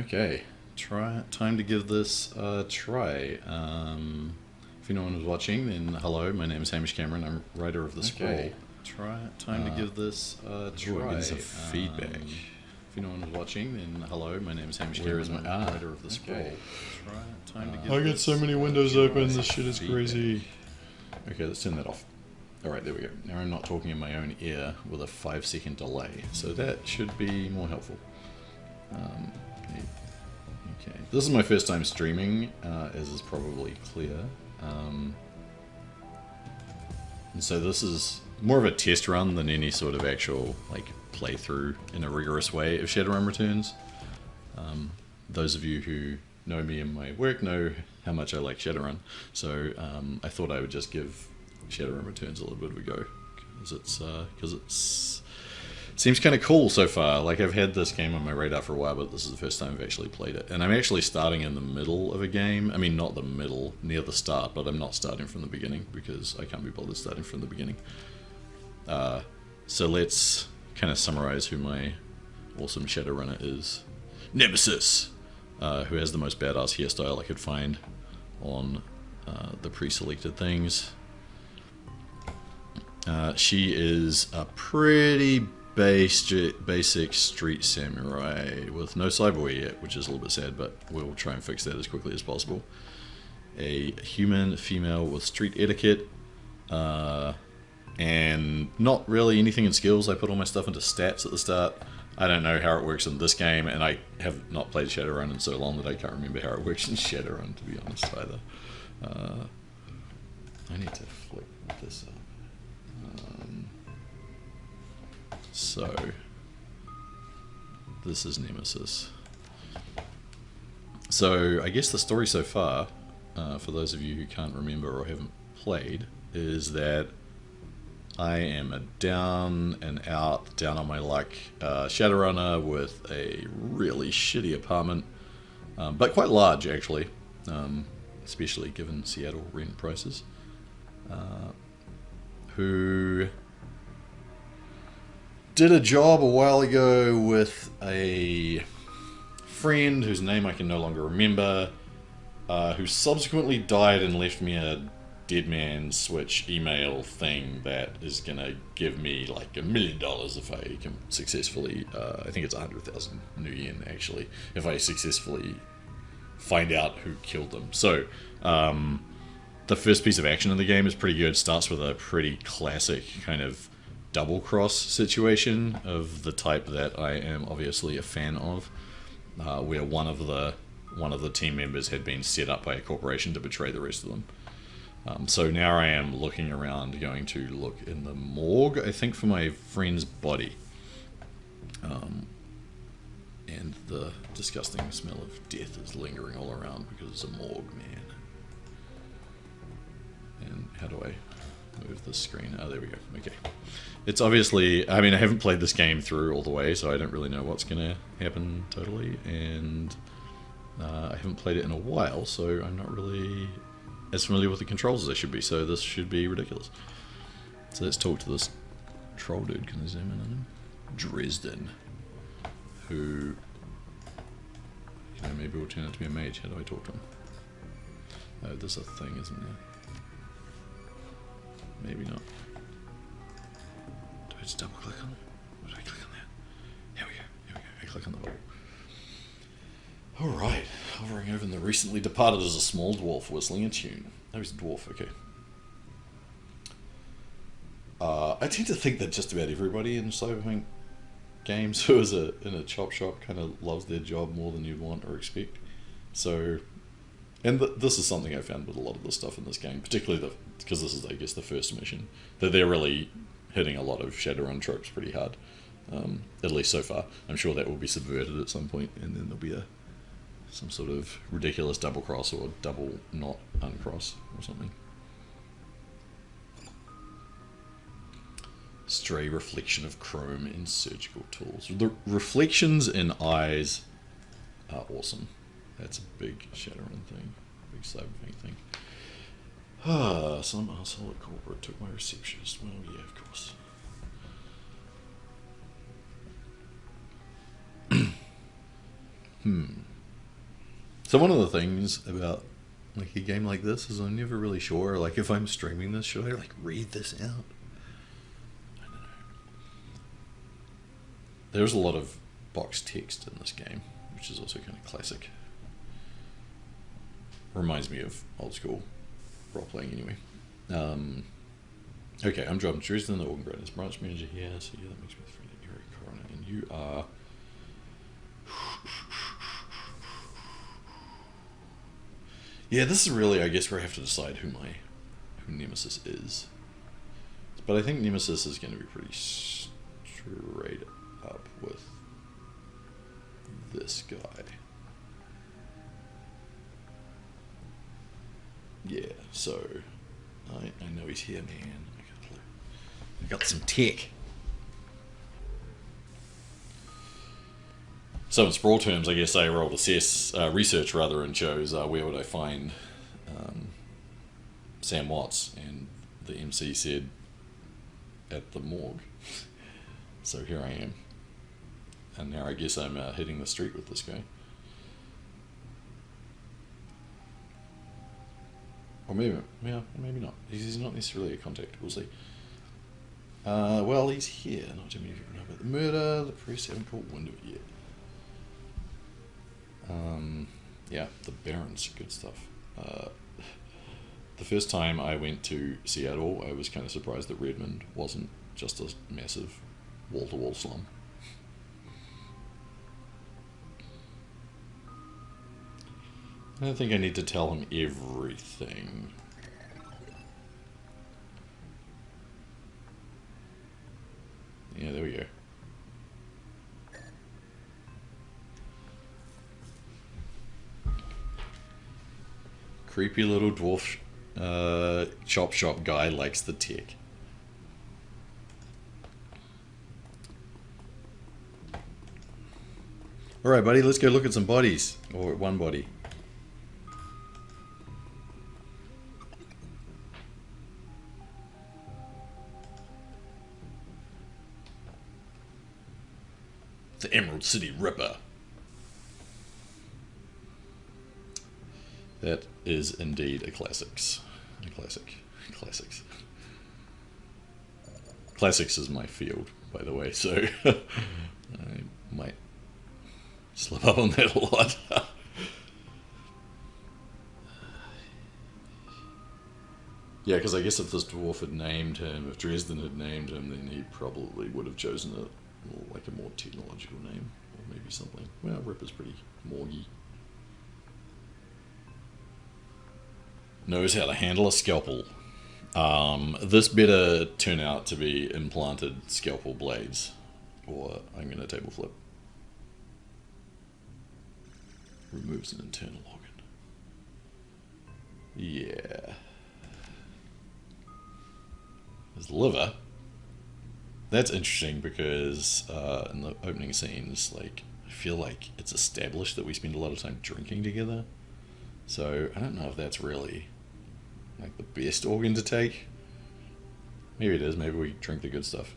Okay, time to give this a try. If anyone was watching, then hello, my name is Hamish Cameron, I'm writer of the scroll. Time to give this a try. Getting some feedback. If anyone was watching, then hello, my name is Hamish Cameron, I'm writer of the scroll. Time to give I got so many windows open, this shit is crazy. Okay, let's turn that off. Alright, there we go. Now I'm not talking in my own ear with a 5-second delay, so that should be more helpful. Okay, this is my first time streaming, as is probably clear. And so this is more of a test run than any sort of actual like playthrough in a rigorous way of Shadowrun Returns. Those of you who know me and my work know how much I like Shadowrun, so I thought I would just give Shadowrun Returns a little bit of a go because it's seems kind of cool so far. Like, I've had this game on my radar for a while, but this is the first time I've actually played it. And I'm actually starting in the middle of a game. I mean, not the middle, near the start, but I'm not starting from the beginning because I can't be bothered starting from the beginning. So let's kind of summarize who my awesome Shadowrunner is. Nemesis, who has the most badass hairstyle I could find on the pre-selected things. She is a pretty basic street samurai with no cyberware yet, which is a little bit sad, but we'll try and fix that as quickly as possible. A human female with street etiquette, and not really anything in skills. I put all my stuff into stats at the start. I don't know how it works in this game, and I have not played Shadowrun in so long that I can't remember how it works in Shadowrun, to be honest, either. I need to flip this up. So, this is Nemesis. So, I guess the story so far, for those of you who can't remember or haven't played, is that I am a down and out, down on my luck Shadowrunner with a really shitty apartment, but quite large actually, especially given Seattle rent prices, who did a job a while ago with a friend whose name I can no longer remember, who subsequently died and left me a dead man switch email thing that is gonna give me like $1 million if I can successfully, I think it's 100,000 new yen actually, if I successfully find out who killed them. So, the first piece of action in the game is pretty good. Starts with a pretty classic kind of double cross situation of the type that I am obviously a fan of, where one of the team members had been set up by a corporation to betray the rest of them. So now I am looking around, going to look in the morgue, I think, for my friend's body. And the disgusting smell of death is lingering all around because it's a morgue, man. And how do I move the screen? Oh, there we go. Okay. It's obviously, I mean, I haven't played this game through all the way, so I don't really know what's going to happen totally, and I haven't played it in a while, so I'm not really as familiar with the controls as I should be, so this should be ridiculous. So let's talk to this troll dude. Can I zoom in on him? Dresden, who, you know, maybe we'll turn out to be a mage. How do I talk to him? Oh, there's a thing, isn't there? Maybe not. Do I just double click on it? Where do I click on that? Here we go. I click on the button. Alright. Hovering over the recently departed is a small dwarf whistling a tune. Oh, he's a dwarf, okay. I tend to think that just about everybody in cyberpunk games who is in a chop shop kind of loves their job more than you'd want or expect. So, and this is something I found with a lot of the stuff in this game, particularly because this is, I guess, the first mission, that they're really hitting a lot of Shadowrun tropes pretty hard, at least so far. I'm sure that will be subverted at some point, and then there'll be some sort of ridiculous double cross or double not uncross or something. Stray reflection of chrome in surgical tools. The reflections in eyes are awesome. That's a big Shadowrun thing, big cyberpunk thing. Some asshole at corporate took my receptionist. Well, yeah, of course. So one of the things about like a game like this is I'm never really sure. Like if I'm streaming this, should I like read this out? I don't know. There's a lot of box text in this game, which is also kind of classic. Reminds me of old school role playing anyway. Okay, I'm John Dresden, the Organ Branders branch manager here. So yeah, that makes me the friend of Eric Coroner, and you are. Yeah, this is really, I guess, where I have to decide who Nemesis is. But I think Nemesis is going to be pretty straight up with this guy. Yeah, so I know he's here, man. I got some tech. So in sprawl terms, I guess I rolled research rather, and chose where would I find Sam Watts, and the MC said at the morgue. So here I am, and now I guess I'm hitting the street with this guy. Or maybe, yeah, maybe not. He's not necessarily a contact. We'll see. Well, he's here. Not too many people know about the murder. The press haven't caught wind of it yet. Yeah, the Baron's good stuff. The first time I went to Seattle, I was kind of surprised that Redmond wasn't just a massive wall-to-wall slum. I don't think I need to tell him everything. Yeah, there we go. Creepy little dwarf chop shop guy likes the tech. Alright, buddy, let's go look at some bodies. Or one body. The Emerald City Ripper. That is indeed a classics. A classic. Classics. Classics is my field, by the way, so I might slip up on that a lot. Yeah, because I guess if this dwarf had named him, if Dresden had named him, then he probably would have chosen like a more technological name, or maybe something. Well, Ripper's pretty morgy. Knows how to handle a scalpel. This better turn out to be implanted scalpel blades, or I'm going to table flip. Removes an internal organ. Yeah. His liver. That's interesting because in the opening scenes, like, I feel like it's established that we spend a lot of time drinking together. So I don't know if that's really like the best organ to take. Maybe it is. Maybe we drink the good stuff.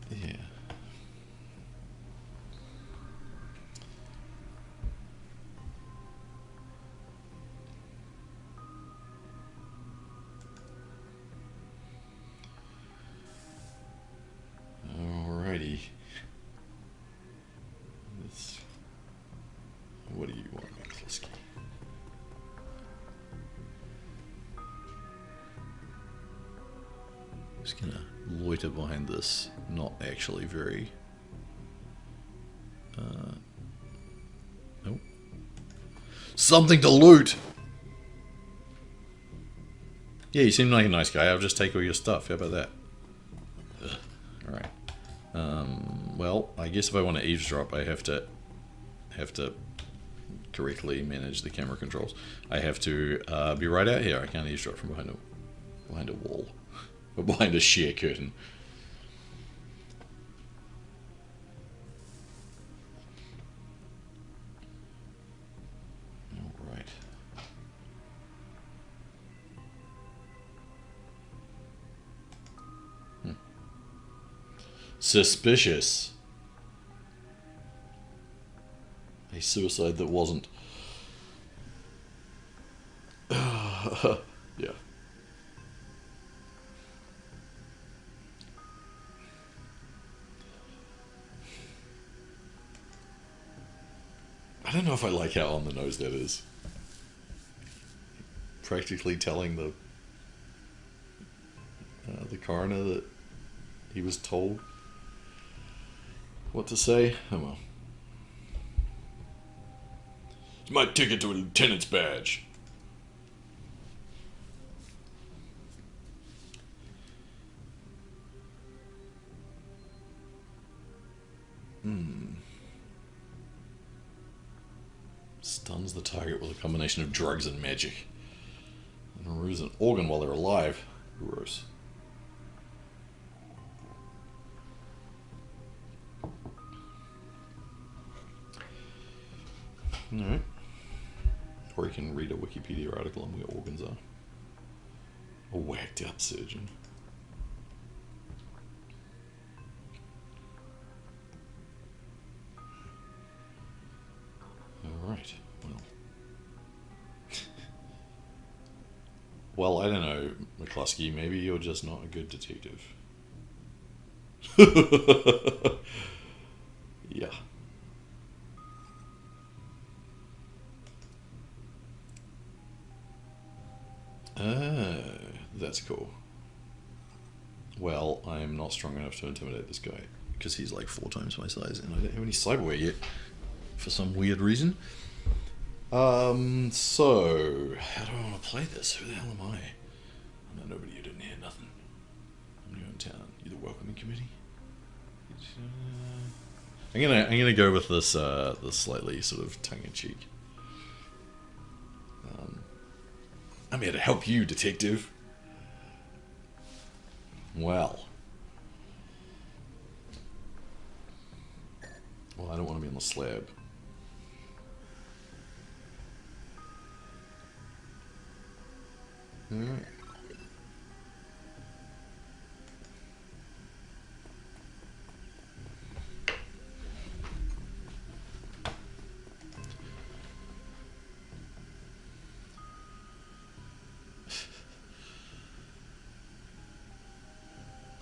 Yeah. Alrighty. What do you want, Kliski? Just gonna loiter behind this, not actually very. Nope. Something to loot! Yeah, you seem like a nice guy. I'll just take all your stuff. How about that? Alright. Well, I guess if I want to eavesdrop, I have to correctly manage the camera controls. I have to be right out here. I can't eavesdrop from behind a wall, or behind a sheer curtain. All right. Suspicious. A suicide that wasn't. Yeah. I don't know if I like how on the nose that is. Practically telling the coroner that he was told what to say. Oh well. It's my ticket to a lieutenant's badge. Stuns the target with a combination of drugs and magic. And removes an organ while they're alive. Gross. Alright. Or you can read a Wikipedia article on where organs are. A whacked out surgeon. Alright, well. Well, I don't know, McCluskey, maybe you're just not a good detective. Yeah. That's cool. Well, I'm not strong enough to intimidate this guy, because he's like 4 times my size, and I don't have any cyberware yet, for some weird reason. So, how do I want to play this? Who the hell am I? I'm not nobody, you didn't hear nothing. I'm new in town. You the welcoming committee? I'm gonna go with this this slightly sort of tongue-in-cheek. I'm here to help you, detective. Well, I don't want to be on the slab. Alright.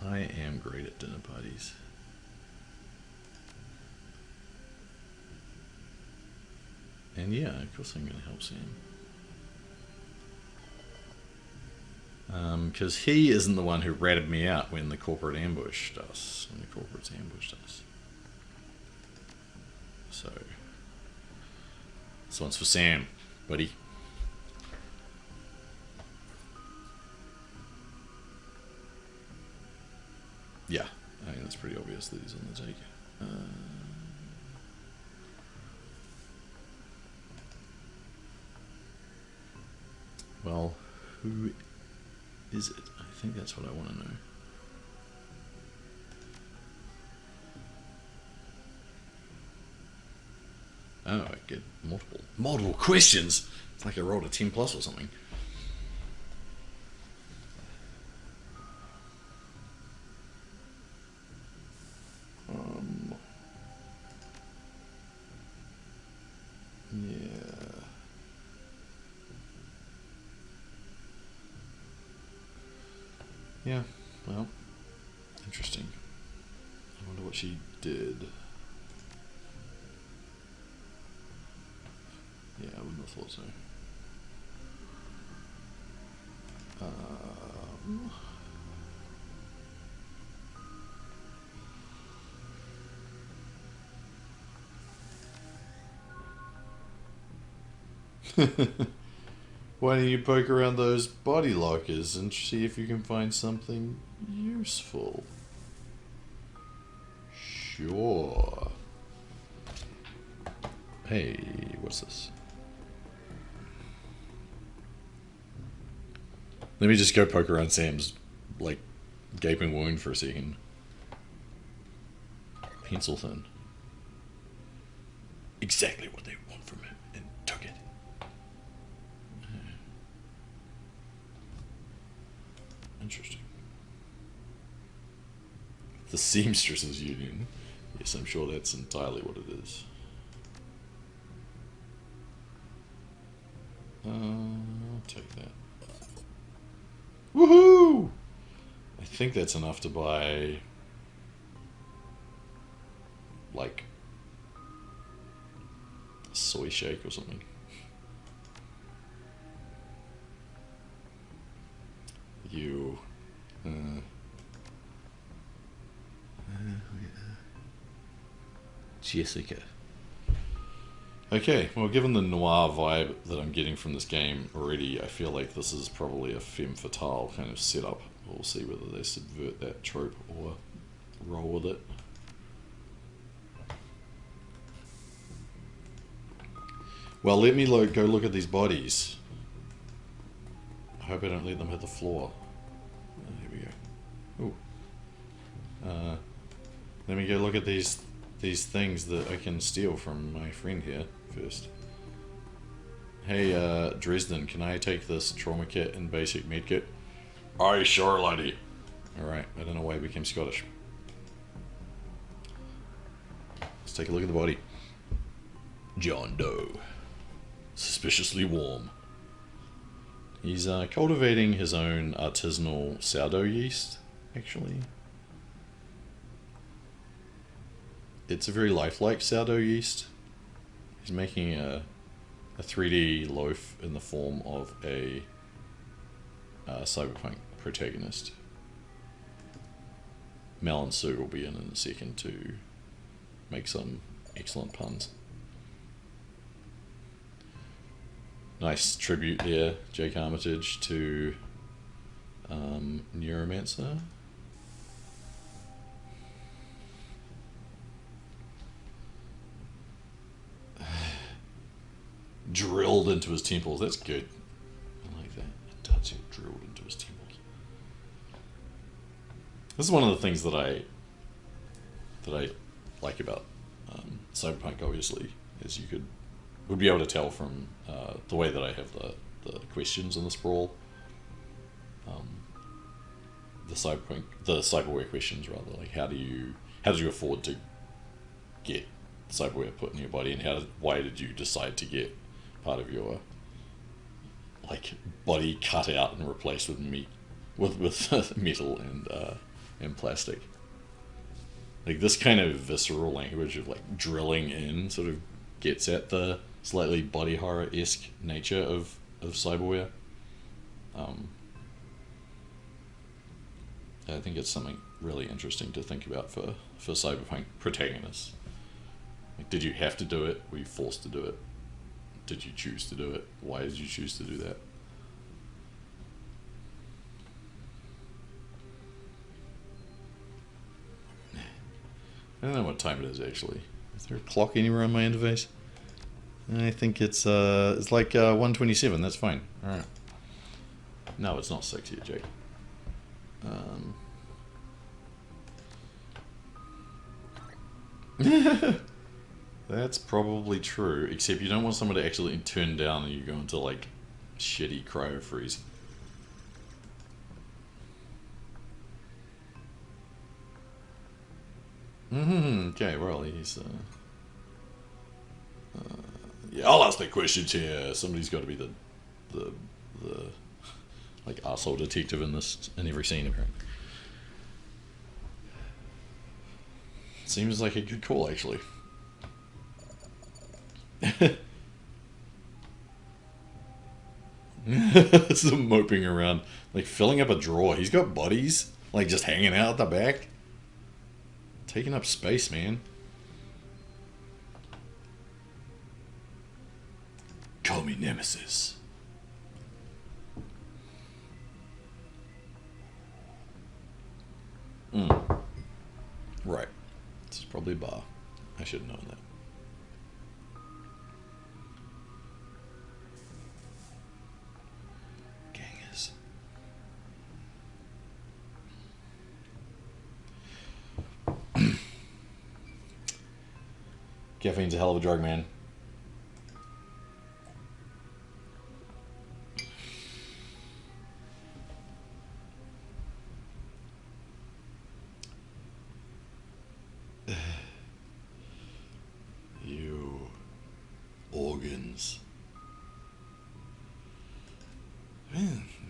I am great at dinner parties. And yeah, of course I'm going to help Sam. Because he isn't the one who ratted me out when the corporate ambushed us. When the corporates ambushed us. So, this one's for Sam, buddy. Yeah, I think that's pretty obvious that he's on the take. Well, who is it? I think that's what I want to know. Oh, I get multiple questions. It's like I rolled a 10+ or something. Yeah. Yeah, well, interesting. I wonder what she did. Yeah, I wouldn't have thought so. Why don't you poke around those body lockers and see if you can find something useful? Sure. Hey, what's this? Let me just go poke around Sam's, like, gaping wound for a second. Pencil thin. Exactly what they want from him, and took it. Interesting. The Seamstresses Union. Yes, I'm sure that's entirely what it is. I'll take that. Woohoo! I think that's enough to buy, like, a soy shake or something. You. Jessica. Okay, well, given the noir vibe that I'm getting from this game already, I feel like this is probably a femme fatale kind of setup. We'll see whether they subvert that trope or roll with it. Well, let me go look at these bodies. I hope I don't let them hit the floor. There we go. Ooh. Let me go look at these things that I can steal from my friend here first. Hey, Dresden, can I take this trauma kit and basic med kit? Aye, sure, laddie. Alright, I don't know why I became Scottish. Let's take a look at the body. John Doe. Suspiciously warm. He's cultivating his own artisanal sourdough yeast, actually. It's a very lifelike sourdough yeast. He's making a 3D loaf in the form of a cyberpunk protagonist. Mel and Sue will be in a second to make some excellent puns. Nice tribute there, Jake Armitage, to Neuromancer. Drilled into his temples. That's good. I like that. It does get drilled into his temples. This is one of the things that I like about cyberpunk. Obviously, is would be able to tell from the way that I have the questions in the sprawl. The cyberware questions rather. Like how did you afford to get cyberware put in your body, and why did you decide to get part of your like body cut out and replaced with with metal and plastic. Like this kind of visceral language of like drilling in sort of gets at the slightly body horror-esque nature of cyberware. I think it's something really interesting to think about for cyberpunk protagonists. Like, did you have to do it? Were you forced to do it? Did you choose to do it? Why did you choose to do that? I don't know what time it is actually. Is there a clock anywhere on my interface? I think it's like 1:27. That's fine. All right. No, it's not 6 yet, Jake. That's probably true, except you don't want someone to actually turn down and you go into like shitty cryo freeze. Okay, well he's yeah, I'll ask the questions here. Somebody's got to be the like asshole detective in every scene apparently. Seems like a good call actually. Some moping around, like filling up a drawer. He's got bodies like just hanging out at the back, taking up space, man. Call me Nemesis. Right. This is probably a bar. I should have known that. Gangers. Caffeine's a hell of a drug, man. You organs.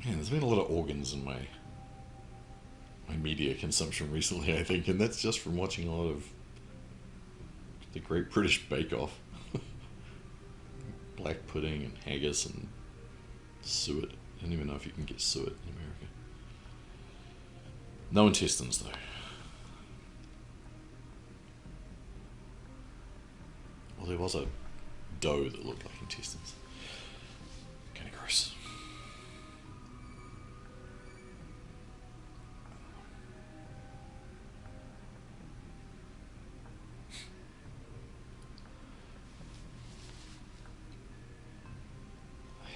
Man, there's been a lot of organs in my media consumption recently, I think, and that's just from watching a lot of the Great British Bake Off. Black pudding and haggis and suet. I don't even know if you can get suet in America. No intestines, though. Well, there was a dough that looked like intestines. Kind of gross.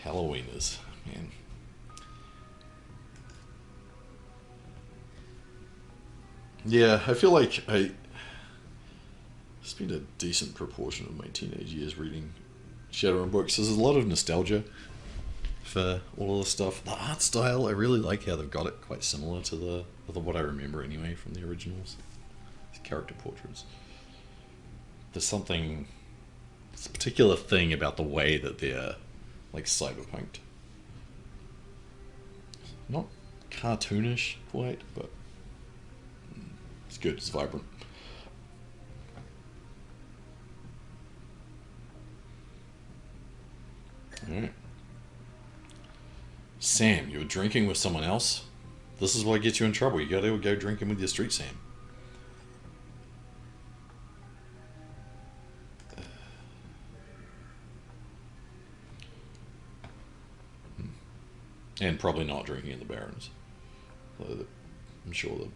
Halloweeners, man. Yeah, I feel like I spent a decent proportion of my teenage years reading Shadowrun books. There's a lot of nostalgia for all of the stuff. The art style, I really like how they've got it quite similar to the what I remember anyway from the originals. These character portraits. There's something, it's a particular thing about the way that they're like cyberpunked. Not cartoonish quite, but it's good, it's vibrant. Alright. Sam, you were drinking with someone else? This is what gets you in trouble. You gotta go drinking with your street Sam. And probably not drinking in the Barrens. Although I'm sure the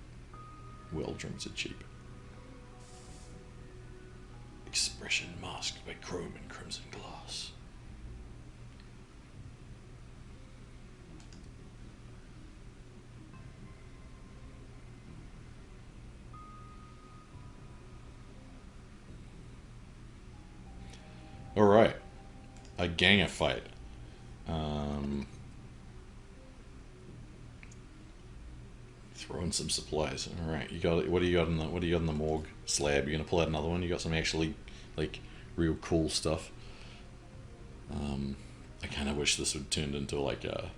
well drinks are cheap. Expression masked by chrome and crimson glass. Alright. A ganger fight. Throw in some supplies. Alright, you got it. What do you got in the morgue slab? You're gonna pull out another one? You got some actually like real cool stuff. I kinda wish this would turned into like a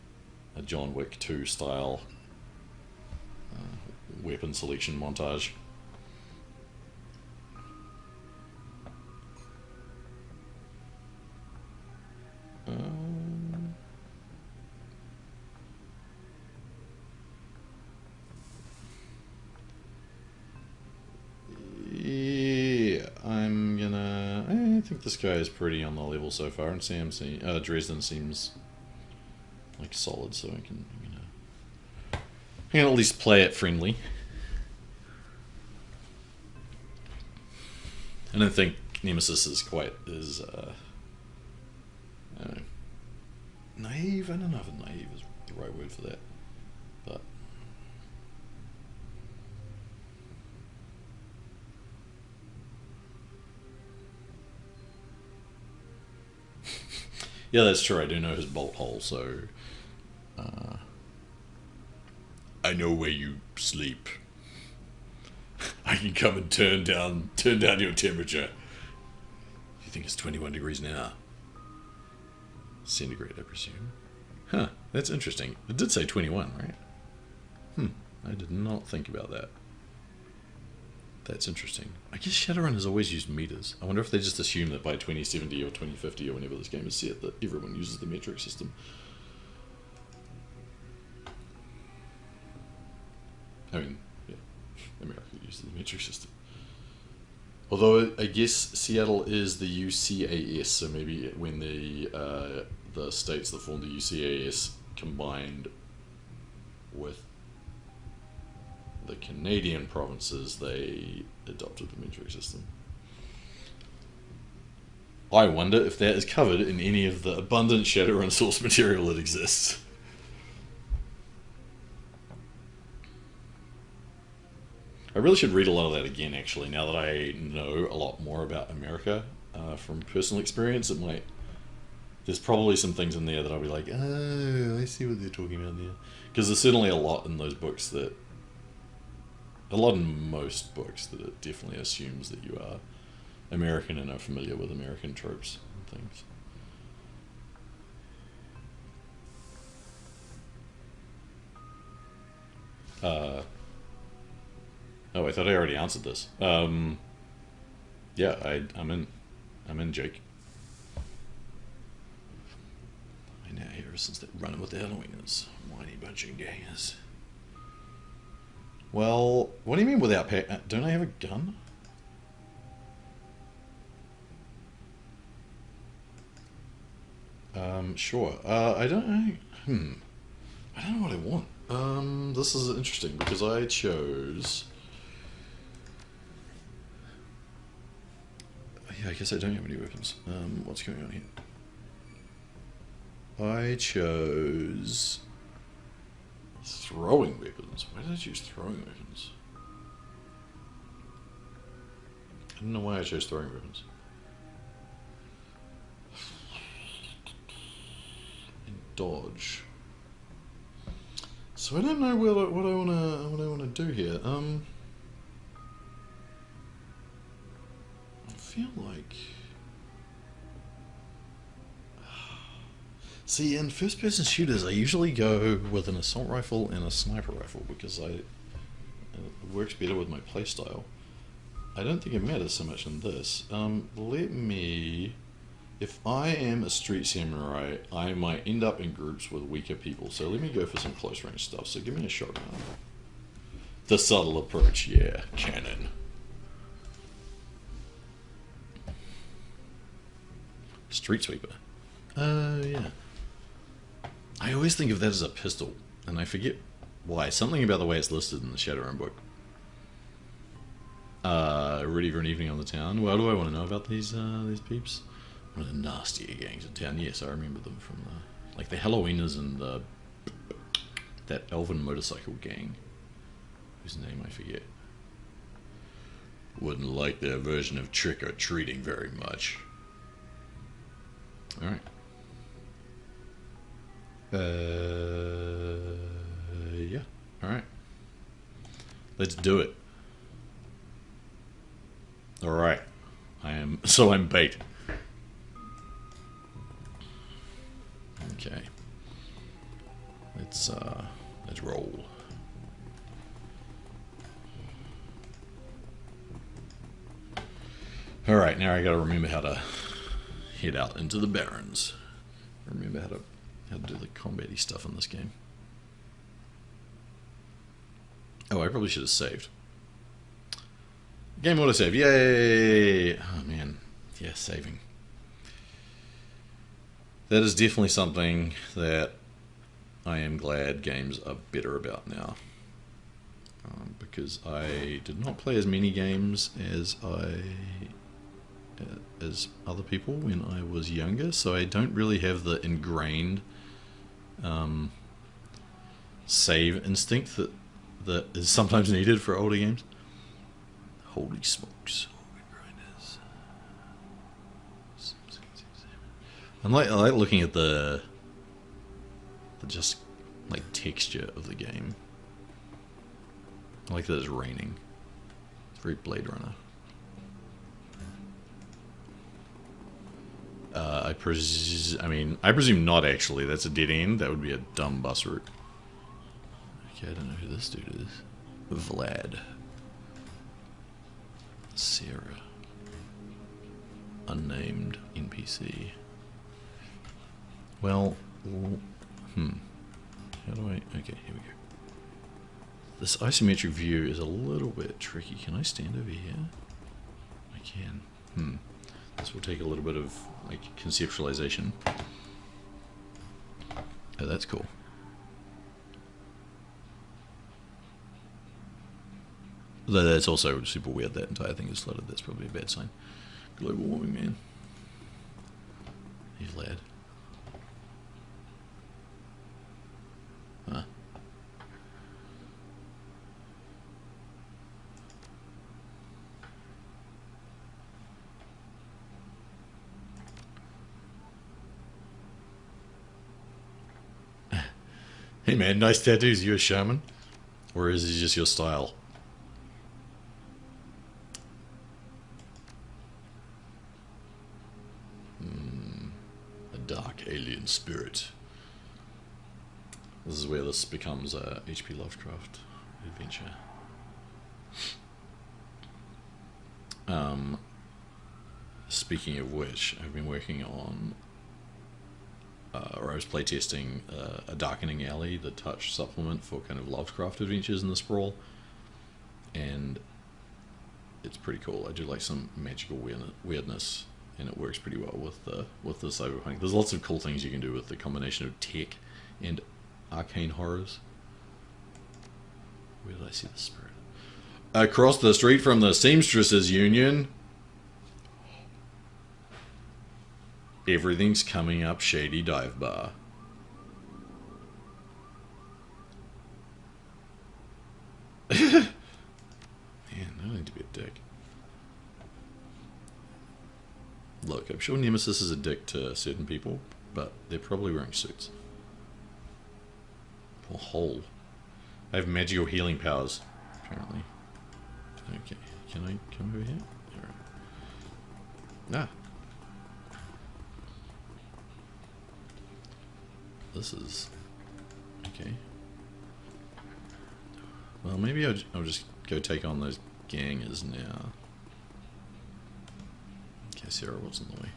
John Wick 2 style weapon selection montage. I think this guy is pretty on the level so far, and Dresden seems like solid, so I can at least play it friendly. I don't think Nemesis is quite as I don't know, naive. I don't know if naive is the right word for that, but yeah, that's true. I do know his bolt hole, so I know where you sleep. I can come and turn down your temperature. You think it's 21 degrees now? Centigrade, I presume. Huh, that's interesting. It did say 21, right? I did not think about that. That's interesting. I guess Shadowrun has always used meters. I wonder if they just assume that by 2070 or 2050 or whenever this game is set that everyone uses the metric system. I mean, yeah, America uses the metric system. Although I guess Seattle is the UCAS, so maybe when the states that formed the UCAS combined with the Canadian provinces, they adopted the metric system. I wonder if that is covered in any of the abundant Shadowrun source material that exists. I really should read a lot of that again, actually, now that I know a lot more about America from personal experience. There's probably some things in there that I'll be like, oh, I see what they're talking about there. Because there's certainly a lot in those books that, a lot in most books that it definitely assumes that you are American and are familiar with American tropes and things. Oh, I thought I already answered this. Yeah, I'm in. I'm in, Jake. I now hear since they're running with the Halloweeners. Whiny bunch of gangers. Well, what do you mean without pay? Don't I have a gun? Sure. I don't know. I don't know what I want. This is interesting because I chose... Yeah, I guess I don't have any weapons. What's going on here? I chose... throwing weapons. Why did I choose throwing weapons? I don't know why I chose throwing weapons. And dodge. So I don't know what I wanna do here. I feel like... See, in first-person shooters, I usually go with an assault rifle and a sniper rifle because it works better with my playstyle. I don't think it matters so much in this. Let me... If I am a street samurai, I might end up in groups with weaker people, so let me go for some close-range stuff. So give me a shotgun. The subtle approach, yeah, cannon. Street sweeper. Yeah. I always think of that as a pistol, and I forget why. Something about the way it's listed in the Shadowrun book. Ready for an evening on the town. Well, do I want to know about these peeps? One of the nastier gangs in town. Yes, I remember them from the Halloweeners and that elven motorcycle gang, whose name I forget. Wouldn't like their version of trick or treating very much. All right. Yeah. All right. Let's do it. All right. I'm bait. Okay. Let's roll. All right. Now I got to remember how to head out into the Barrens. Remember how to do the combat-y stuff in this game. Oh, I probably should have saved. Game autosave, yay! Oh man, yeah, saving. That is definitely something that I am glad games are better about now. Because I did not play as many games as other people when I was younger, so I don't really have the ingrained save instinct that is sometimes needed for older games. Holy smokes. I like looking at the just like texture of the game. I like that it's raining. It's very Blade Runner. I presume not actually. That's a dead end. That would be a dumb bus route. Okay, I don't know who this dude is. Vlad. Sarah. Unnamed NPC. Well, how do I... Okay, here we go. This isometric view is a little bit tricky. Can I stand over here? I can. This will take a little bit of, like, conceptualization. Oh, that's cool. Though that's also super weird, that entire thing is flooded. That's probably a bad sign. Global warming, man. Hey, lad. Huh. Hey man, nice tattoos. You a shaman? Or is it just your style? A dark alien spirit. This is where this becomes H.P. Lovecraft. adventure. Speaking of which, I've been working on, or I was playtesting a Darkening Alley, the touch supplement for kind of Lovecraft adventures in the sprawl, and it's pretty cool. I do like some magical weirdness, and it works pretty well with the cyberpunk. There's lots of cool things you can do with the combination of tech and arcane horrors. Where did I see the spirit? Across the street from the Seamstresses Union. Everything's coming up Shady Dive Bar. Man, I don't need to be a dick. Look, I'm sure Nemesis is a dick to certain people, but they're probably wearing suits. Poor hole. I have magical healing powers, apparently. Okay, can I come over here? Alright. Ah. This is... okay. Well, maybe I'll just go take on those gangers now. Okay, Sarah was in the way.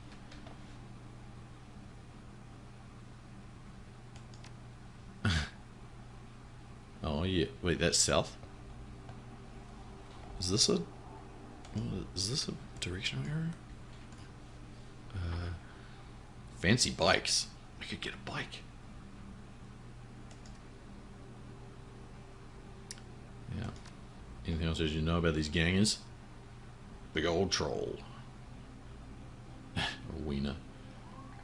Oh yeah, wait, that's south? Is this a directional error? Fancy bikes. I could get a bike. Yeah. Anything else as you know about these gangers? Big old troll. A wiener.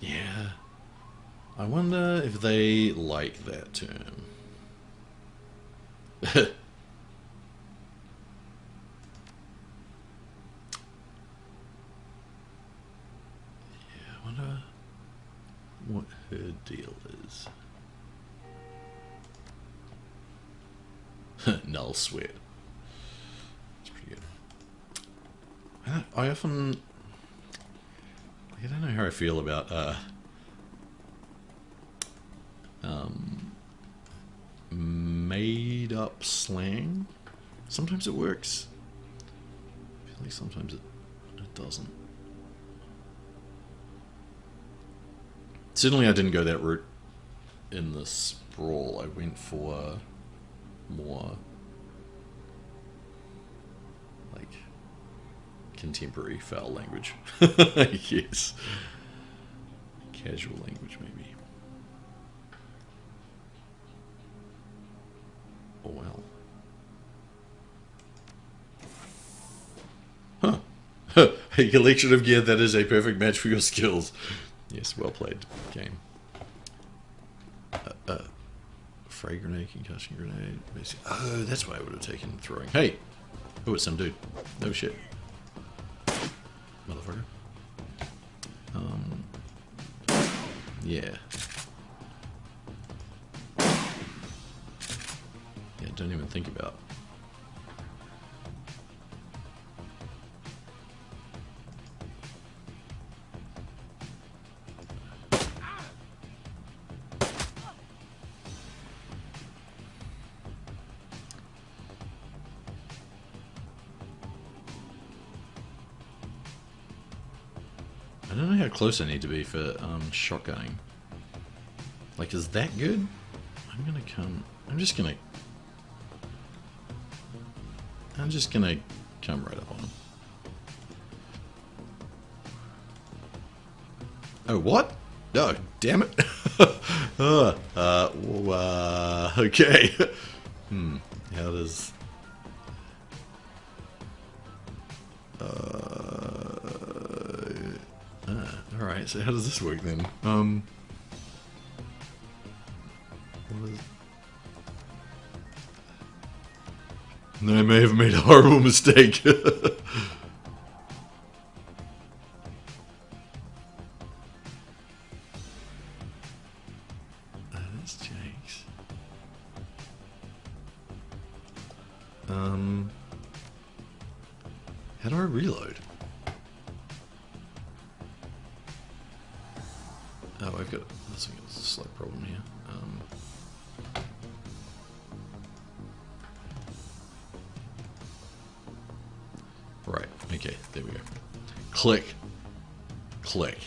Yeah. I wonder if they like that term. Yeah, I wonder what her deal is. Null sweat. That's pretty good. I often... I don't know how I feel about made up slang. Sometimes it works. I feel like sometimes it doesn't. Certainly I didn't go that route in the sprawl. I went for more like contemporary foul language. I guess. Casual language maybe. Oh well. Huh. A collection of gear that is a perfect match for your skills. Yes, well played game. Frag grenade, concussion grenade. Oh, that's why I would have taken throwing. Hey! Oh, it's some dude. No shit. Motherfucker. Yeah. Yeah, don't even think about. I don't know how close I need to be for shotgunning. Like, is that good? I'm just gonna come right up on him. Oh, what? Oh, damn it. Okay. How does... Alright, so how does this work then? I may have made a horrible mistake. That's Jake's. How do I reload? Oh, I've got a slight problem here. Click. Click.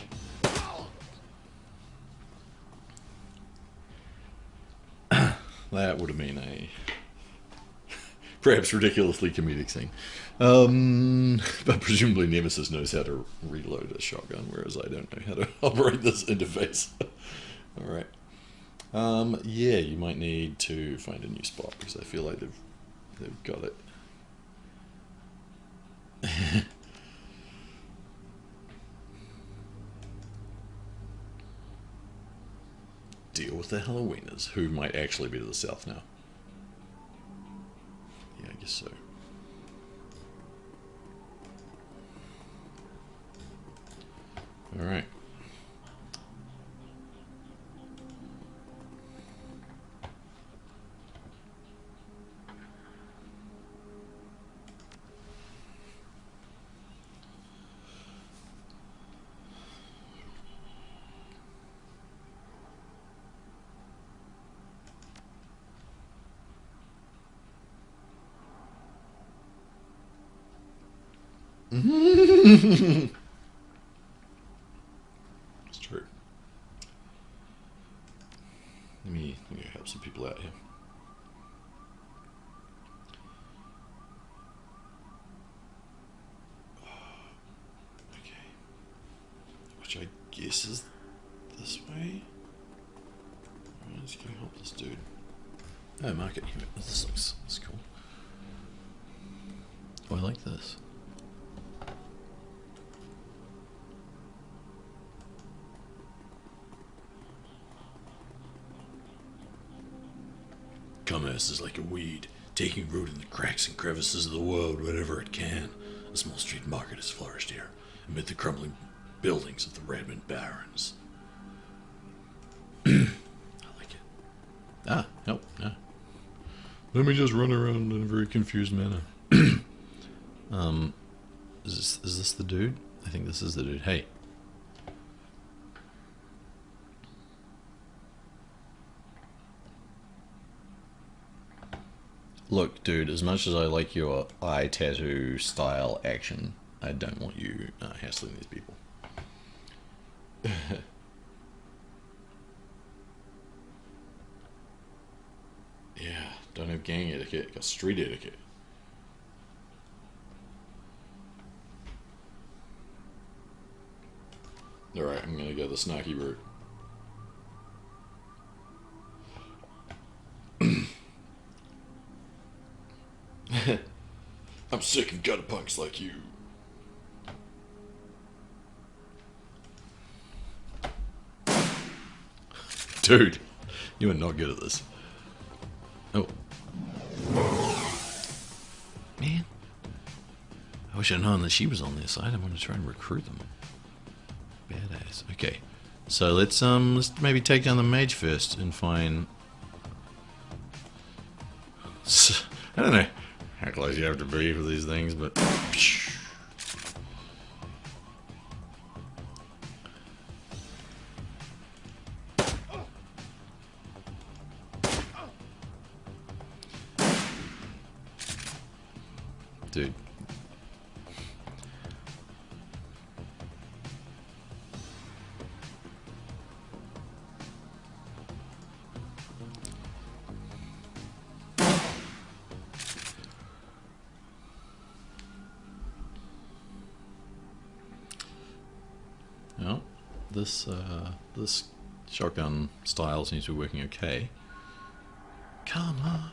That would have been a perhaps ridiculously comedic scene. But presumably Nemesis knows how to reload a shotgun, whereas I don't know how to operate this interface. Alright. Yeah, you might need to find a new spot, because I feel like they've got it. Deal with the Halloweeners, who might actually be to the south now. Yeah, I guess so. Alright. It's true. Let me help some people out here. Okay. Which I guess is this way. Alright, let's go help this dude. Oh, market. This looks cool. Oh, I like this. Commerce is like a weed, taking root in the cracks and crevices of the world wherever it can. A small street market has flourished here, amid the crumbling buildings of the Redmond Barons. I like it. Ah, help, no. Let me just run around in a very confused manner. Is this the dude? I think this is the dude. Hey. Look, dude, as much as I like your eye tattoo style action, I don't want you hassling these people. Yeah, don't have gang etiquette, got street etiquette. Alright, I'm gonna go the snarky route. I'm sick of gutter punks like you. Dude, you are not good at this. Oh. Man. I wish I'd known that she was on their side. I want to try and recruit them. Badass. Okay. So let's maybe take down the mage first and find... I don't know how close you have to be for these things, but... Dude. Well, this shotgun style seems to be working okay. Come on.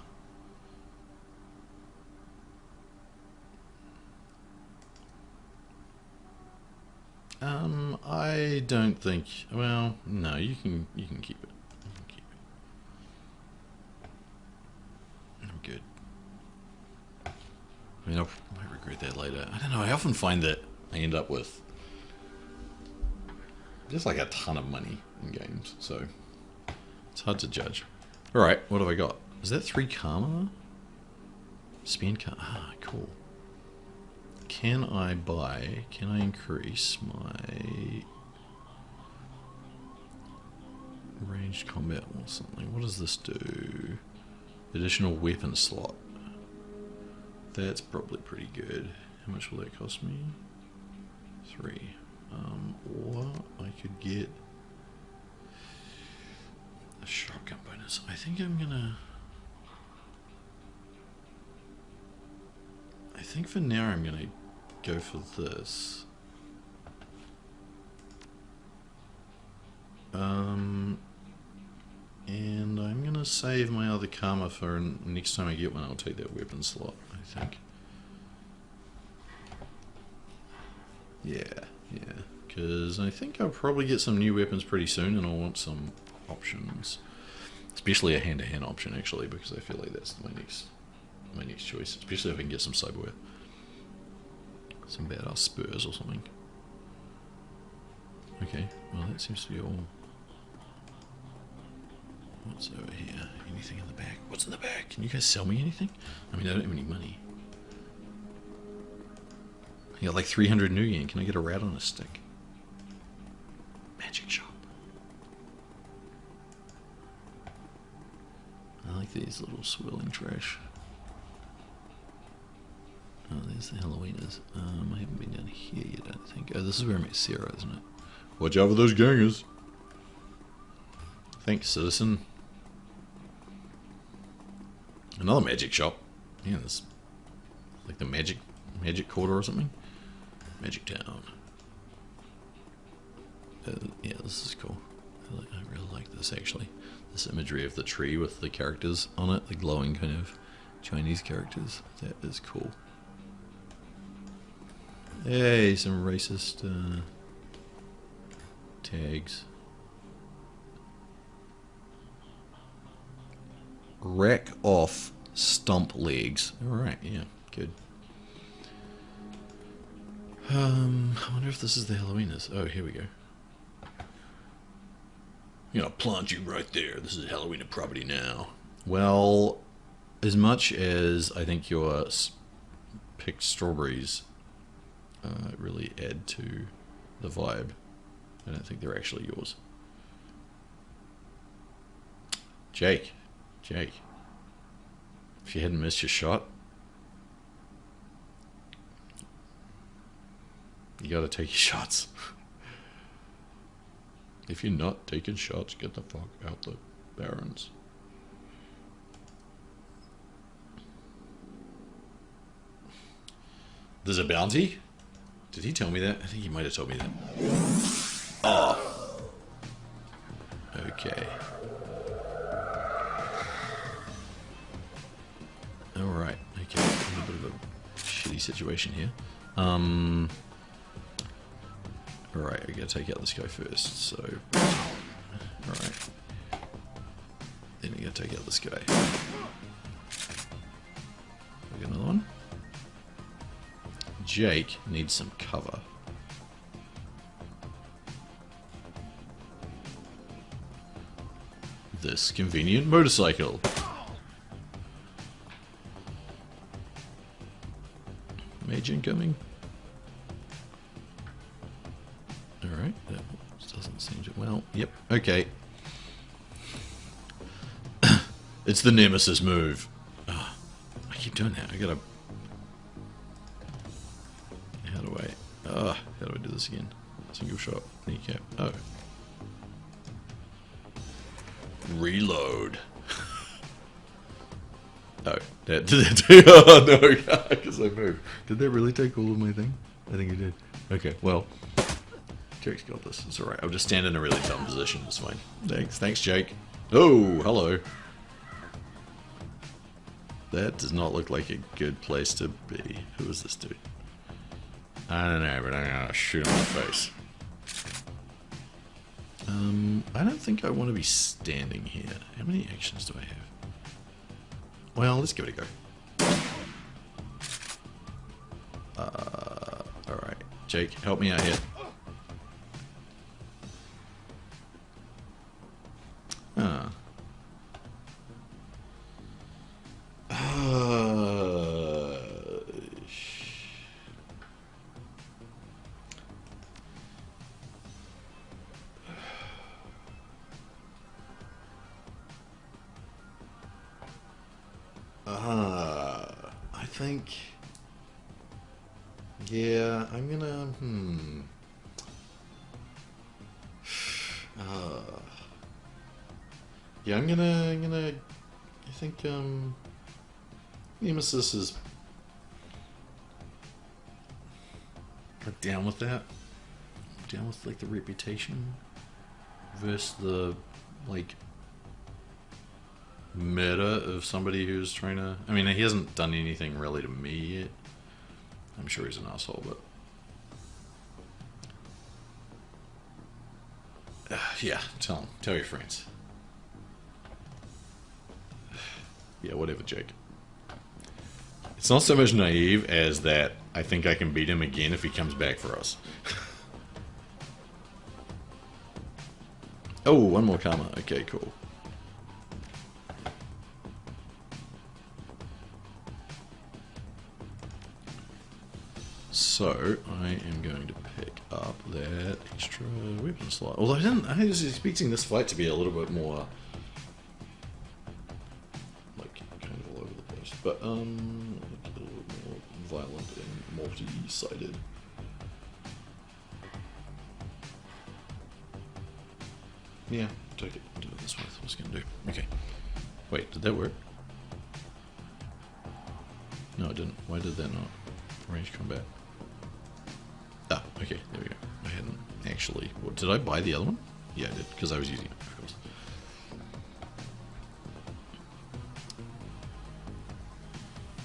I don't think. Well, no, you can keep it. Keep it. I'm good. I mean, I might regret that later. I don't know. I often find that I end up with just like a ton of money in games, so it's hard to judge. All right, what have I got? Is that 3 karma? Spend karma. Ah, cool. Can I increase my ranged combat or something? What does this do? Additional weapon slot. That's probably pretty good. How much will that cost me? 3. Or I could get a shotgun bonus. I think I'm gonna... I think for now I'm gonna go for this. And I'm gonna save my other karma for next time I get one. I'll take that weapon slot, I think. Yeah, because I think I'll probably get some new weapons pretty soon, and I'll want some options, especially a hand-to-hand option actually, because I feel like that's my next choice, especially if I can get some cyberware, some badass spurs or something. Okay, well that seems to be all. What's over here? Anything in the back? What's in the back? Can you guys sell me anything? I mean, I don't have any money. I got like 300 new yen. Can I get a rat on a stick? Magic shop. I like these little swirling trash. Oh, there's the Halloweeners. I haven't been down here yet, I don't think. Oh, this is where I met Sarah, isn't it? Watch out for those gangers. Thanks, citizen. Another magic shop. Yeah, this like the magic quarter or something. Magic Town. Yeah, this is cool. I really like this actually. This imagery of the tree with the characters on it, the glowing kind of Chinese characters. That is cool. Hey, some racist tags. Rack off stump legs. Alright, yeah, good. I wonder if this is the Halloweeners. Oh, here we go. I'm gonna plant you right there. This is Halloween property now. Well, as much as I think your picked strawberries really add to the vibe, I don't think they're actually yours. Jake, if you hadn't missed your shot, you gotta take your shots. If you're not taking shots, get the fuck out the barrens. There's a bounty? Did he tell me that? I think he might have told me that. Oh. Okay. Alright, okay. A bit of a shitty situation here. Alright, I gotta take out this guy first, so... Alright. Then I gotta take out this guy. We got another one. Jake needs some cover. This convenient motorcycle. Mage incoming. Alright, that doesn't seem to... Well, yep, okay. It's the Nemesis move. Oh, I keep doing that. I gotta... How do I do this again? Single shot, kneecap. Oh. Reload. Oh, that did that do? Oh no, because I moved. Did that really take all of my thing? I think it did. Okay, well, Jake's got this. It's alright. I'll just stand in a really dumb position. It's fine. Thanks, Jake. Oh, hello. That does not look like a good place to be. Who is this dude? I don't know, but I'm gonna shoot him in the face. I don't think I want to be standing here. How many actions do I have? Well, let's give it a go. Alright. Jake, help me out here. I think Yeah, I'm gonna. Yeah, I'm gonna. I think Nemesis is down with that. Down with like the reputation versus the like murder of somebody who's trying to. I mean, he hasn't done anything really to me yet. I'm sure he's an asshole, but yeah, tell your friends. Yeah, whatever, Jake. It's not so much naive as that I think I can beat him again if he comes back for us. Oh, one more karma. Okay, cool. So, I am going to pick up that extra weapon slot. Although I was expecting this fight to be a little bit more like kind of all over the place. But a little bit more violent and multi-sided. Yeah, take it. Do it this way. That's what I was gonna do. Okay. Wait, did that work? No, it didn't. Why did that not? Range combat. Ah, okay, there we go. I hadn't actually. What, did I buy the other one? Yeah, I did, because I was using it, of course.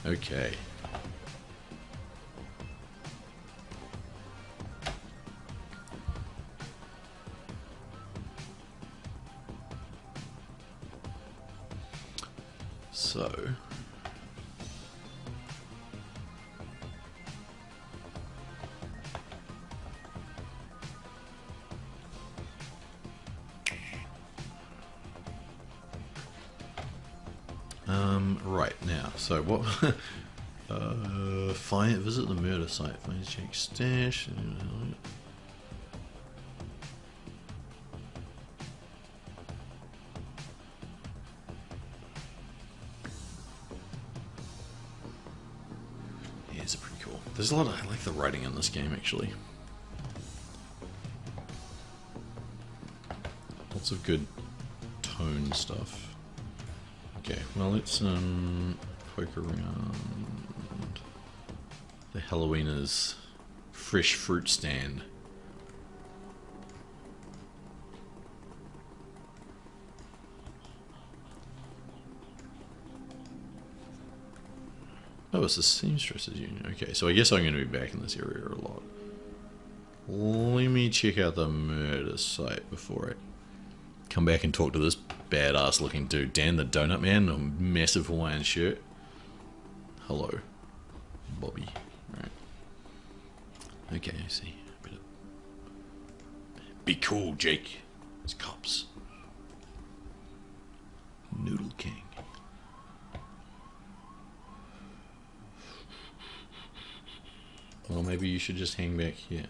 Okay. So. Right now, so what? Visit the murder site. Find Jake's stash. Yeah, it's pretty cool. There's a lot of. I like the writing in this game actually. Lots of good tone stuff. Okay, well let's poke around the Halloweeners fresh fruit stand. Oh, it's the Seamstresses Union. Okay, so I guess I'm going to be back in this area a lot. Let me check out the murder site before I come back and talk to this badass looking dude. Dan the Donut Man, a massive Hawaiian shirt. Hello, Bobby. Right. Okay, I see. Be cool, Jake. It's cops. Noodle King. Well, maybe you should just hang back here.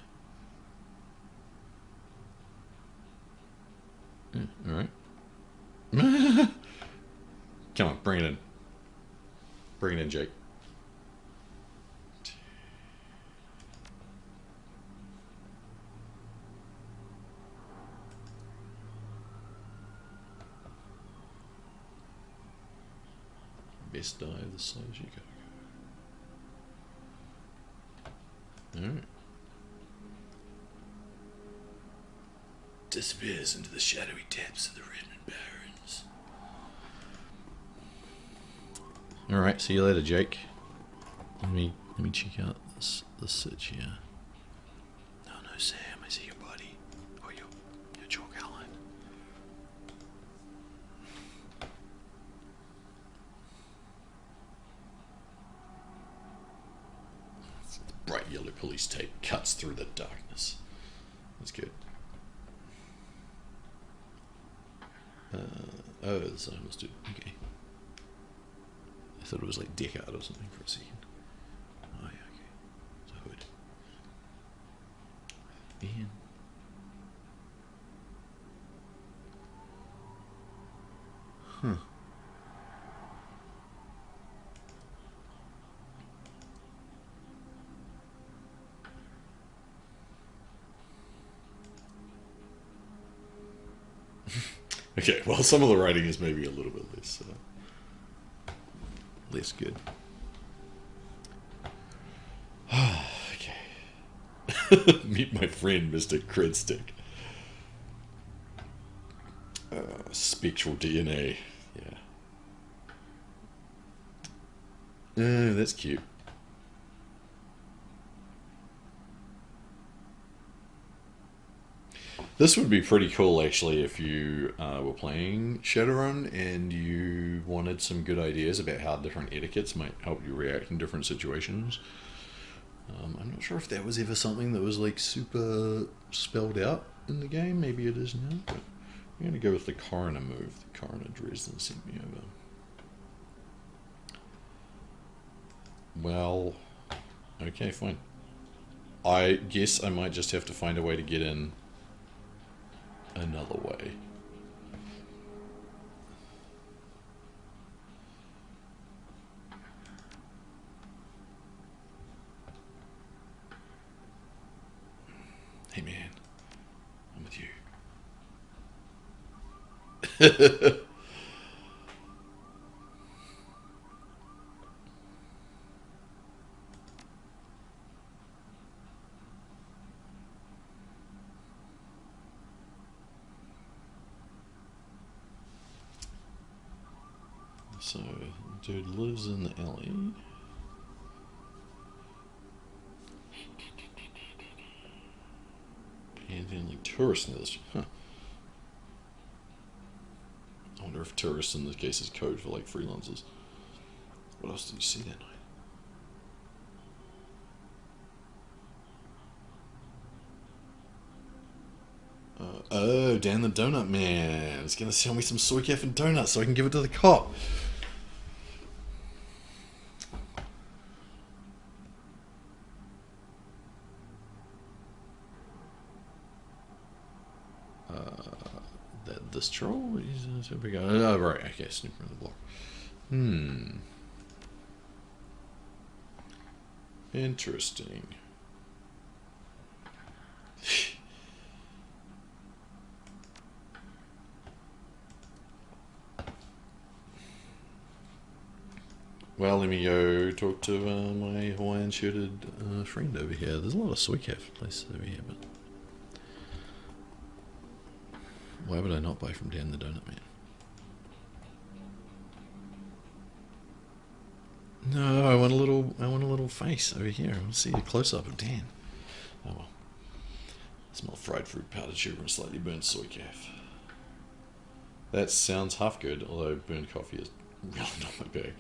Yeah, alright. Come on, bring it in. Bring it in, Jake. Best die the size you gotta go. Alright. Disappears into the shadowy depths of the Redmond Barrens. Alright, see you later, Jake. Let me check out this sitch here. No, Sam, I see your body. Oh, your chalk outline. The bright yellow police tape cuts through the darkness. That's good. Oh, this I must do. Okay. I thought it was like Deckard or something for a second. Oh, yeah, okay. It's a hood. Ian. Huh. Okay, well, some of the writing is maybe a little bit less good. Okay. Meet my friend, Mr. Credstick. Spectral DNA. Yeah. Oh, that's cute. This would be pretty cool, actually, if you were playing Shadowrun and you wanted some good ideas about how different etiquettes might help you react in different situations. I'm not sure if that was ever something that was like super spelled out in the game. Maybe it is now, but I'm going to go with the coroner move. The coroner Dresden sent me over. Well, okay, fine. I guess I might just have to find a way to get in another way. Hey man, I'm with you. So, dude lives in the alley. Panhandling tourists in this. Huh. I wonder if tourists in this case is code for like freelancers. What else did you see that night? Oh, Dan the Donut Man. He's gonna sell me some soy calf and donuts so I can give it to the cop. This troll? Oh, right, okay, snooper in the block. Interesting. Well, let me go talk to my Hawaiian shirted friend over here. There's a lot of soy calf places over here, but why would I not buy from Dan the Donut Man? No, I want a little face over here. I want to see a close up of Dan. Oh well. I smell fried fruit, powdered sugar, and slightly burnt soy calf. That sounds half good, although burnt coffee is really not my bag.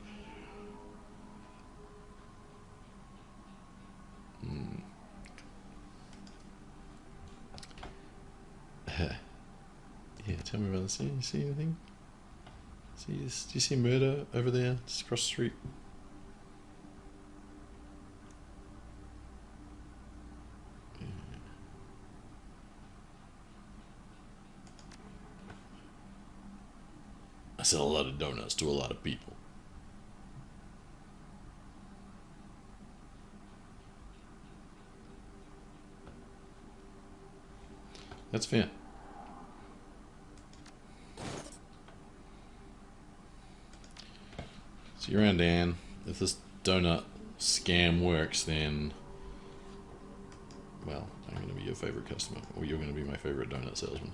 Yeah, tell me about this. You see anything? Do you see murder over there, just across the street? I sell a lot of donuts to a lot of people. That's fair. See you around, Dan. If this donut scam works, then, well, I'm going to be your favorite customer, or you're going to be my favorite donut salesman.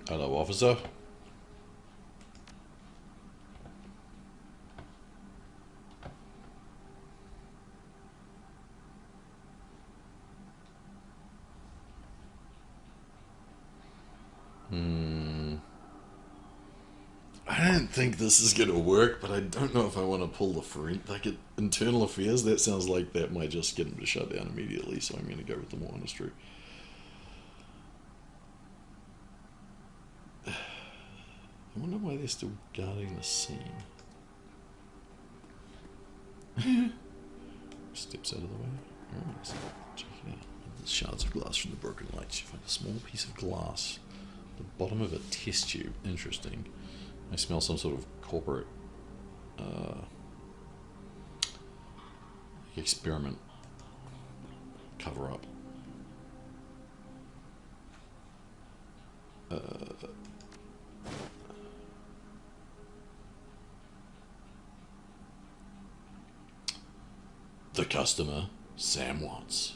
Hello, officer. I don't think this is going to work, but I don't know if I want to pull the front. Like, internal affairs, that sounds like that might just get him to shut down immediately, so I'm going to go with the more honest route. I wonder why they're still guarding the scene. Steps out of the way. Alright, so check it out. There's shards of glass from the broken lights. You find a small piece of glass. The bottom of a test tube. Interesting. I smell some sort of corporate experiment cover up. The customer, Sam Watts.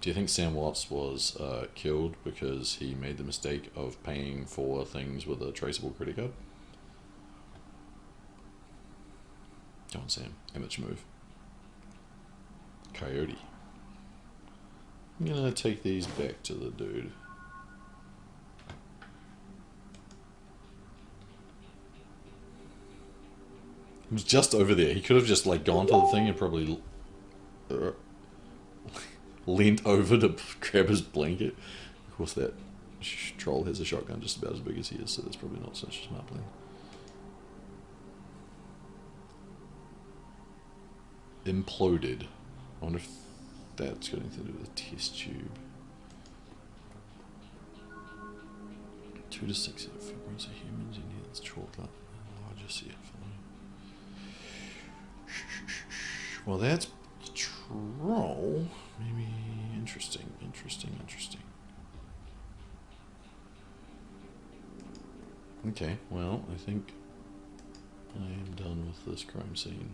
Do you think Sam Watts was killed because he made the mistake of paying for things with a traceable credit card? Go on, Sam. Amateur move. Coyote. I'm gonna take these back to the dude. He was just over there. He could have just like gone to the thing and probably leaned over to grab his blanket. Of course, that troll has a shotgun just about as big as he is, so that's probably not such a smart plan. Imploded. I wonder if that's got anything to do with a test tube. 2 to 6 footprints of humans, and yeah, it's chalked up. I just see it. Well, that's the troll. Maybe interesting. Okay, well, I think I am done with this crime scene.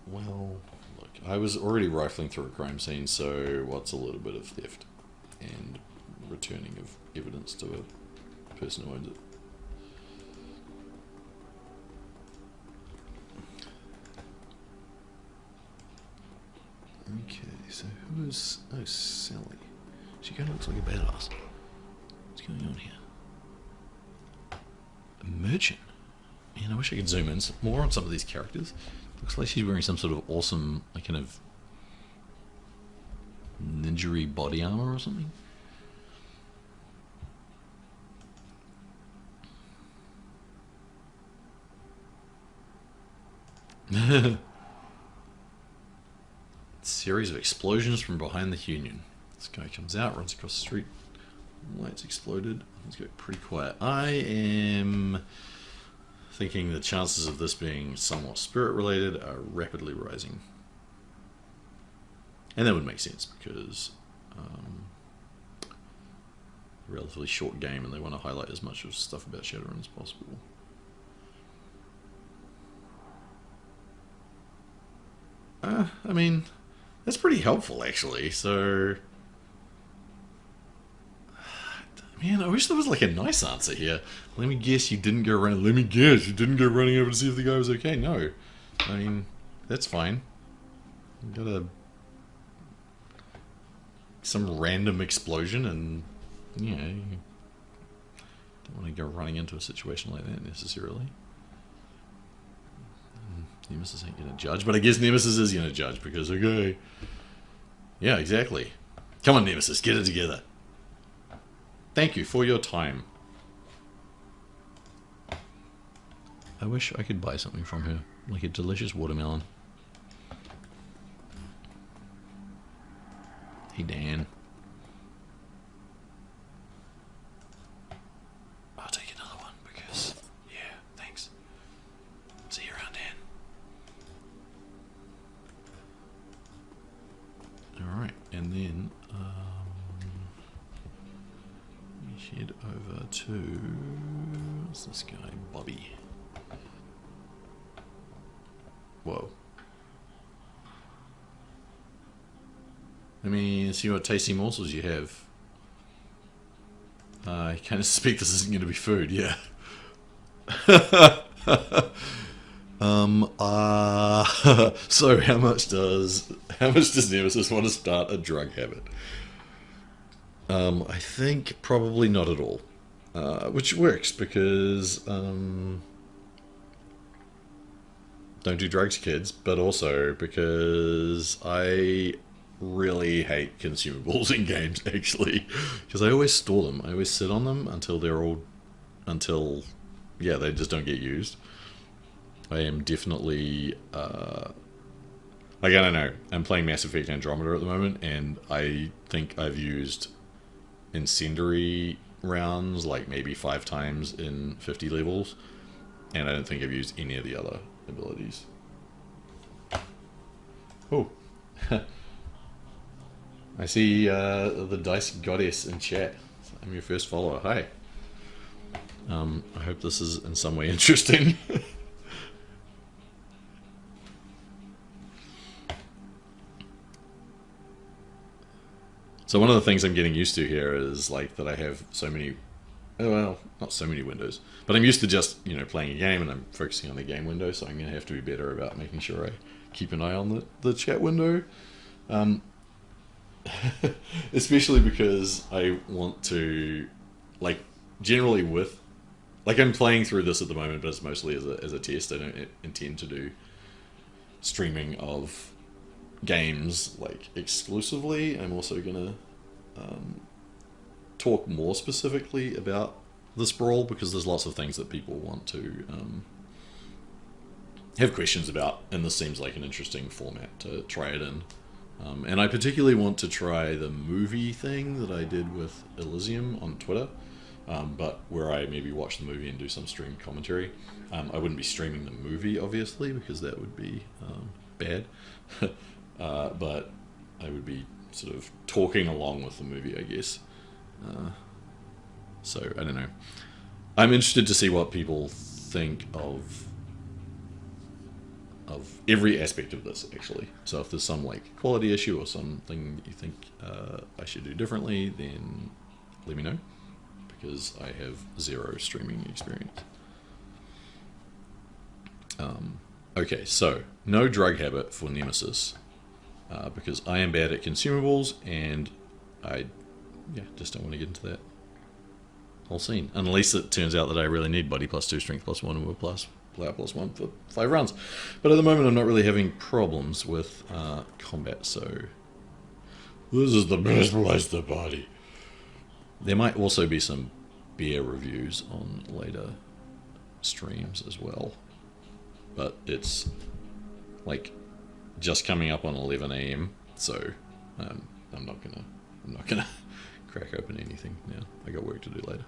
Well, look, I was already rifling through a crime scene, so what's a little bit of theft and returning of evidence to a person who owns it? Okay, so who is... Oh, Sally. She kind of looks like a badass. What's going on here? A merchant. Man, I wish I could zoom in more on some of these characters. Looks like she's wearing some sort of awesome, like, kind of ninja-y body armor or something. Series of explosions from behind the Union. This guy comes out, runs across the street. Lights exploded. Let's go pretty quiet. I am thinking the chances of this being somewhat spirit related are rapidly rising. And that would make sense because a relatively short game and they want to highlight as much of stuff about Shadowrun as possible. I mean, that's pretty helpful actually, so... Man, I wish there was like a nice answer here. Let me guess you didn't go running. Let me guess you didn't go running over to see if the guy was okay. No. I mean, that's fine. You got some random explosion and, you know, you don't want to go running into a situation like that necessarily. Nemesis ain't gonna judge, but I guess Nemesis is gonna judge because, okay. Yeah, exactly. Come on, Nemesis, get it together. Thank you for your time. I wish I could buy something from her, like a delicious watermelon. Hey, Dan. I'll take another one because, yeah, thanks. See you around, Dan. Alright, and then, head over to... What's this guy? Bobby. Whoa. Let me see what tasty morsels you have. I kind of suspect this isn't going to be food, yeah. So how much does Nemesis want to start a drug habit? I think probably not at all, which works because don't do drugs, kids, but also because I really hate consumables in games, actually, because I always store them. I always sit on them until yeah, they just don't get used. I am definitely like, I don't know, I'm playing Mass Effect Andromeda at the moment, and I think I've used incendiary rounds, like maybe 5 times in 50 levels, and I don't think I've used any of the other abilities. Oh. I see the Dice Goddess in chat. I'm your first follower. Hi. I hope this is in some way interesting. So one of the things I'm getting used to here is like that I have so many, well, not so many windows, but I'm used to just, you know, playing a game and I'm focusing on the game window, so I'm going to have to be better about making sure I keep an eye on the chat window. Especially because I want to, like, generally with, like, I'm playing through this at the moment, but it's mostly as a test. I don't intend to do streaming of games, like, exclusively. I'm also gonna talk more specifically about the Sprawl, because there's lots of things that people want to have questions about, and this seems like an interesting format to try it in. And I particularly want to try the movie thing that I did with Elysium on Twitter, but where I maybe watch the movie and do some streamed commentary. I wouldn't be streaming the movie, obviously, because that would be bad. But I would be sort of talking along with the movie, I guess. So, I don't know. I'm interested to see what people think of every aspect of this, actually. So if there's some like quality issue or something that you think I should do differently, then let me know, because I have 0 streaming experience. Okay, so no drug habit for Nemesis, because I am bad at consumables, and I just don't want to get into that whole scene, unless it turns out that I really need body +2, strength +1, and will plus Player +1 for 5 rounds. But at the moment I'm not really having problems with combat, so this is the best place to party. There might also be some beer reviews on later streams as well, but it's like just coming up on 11 AM, so I'm not gonna crack open anything now. I got work to do later.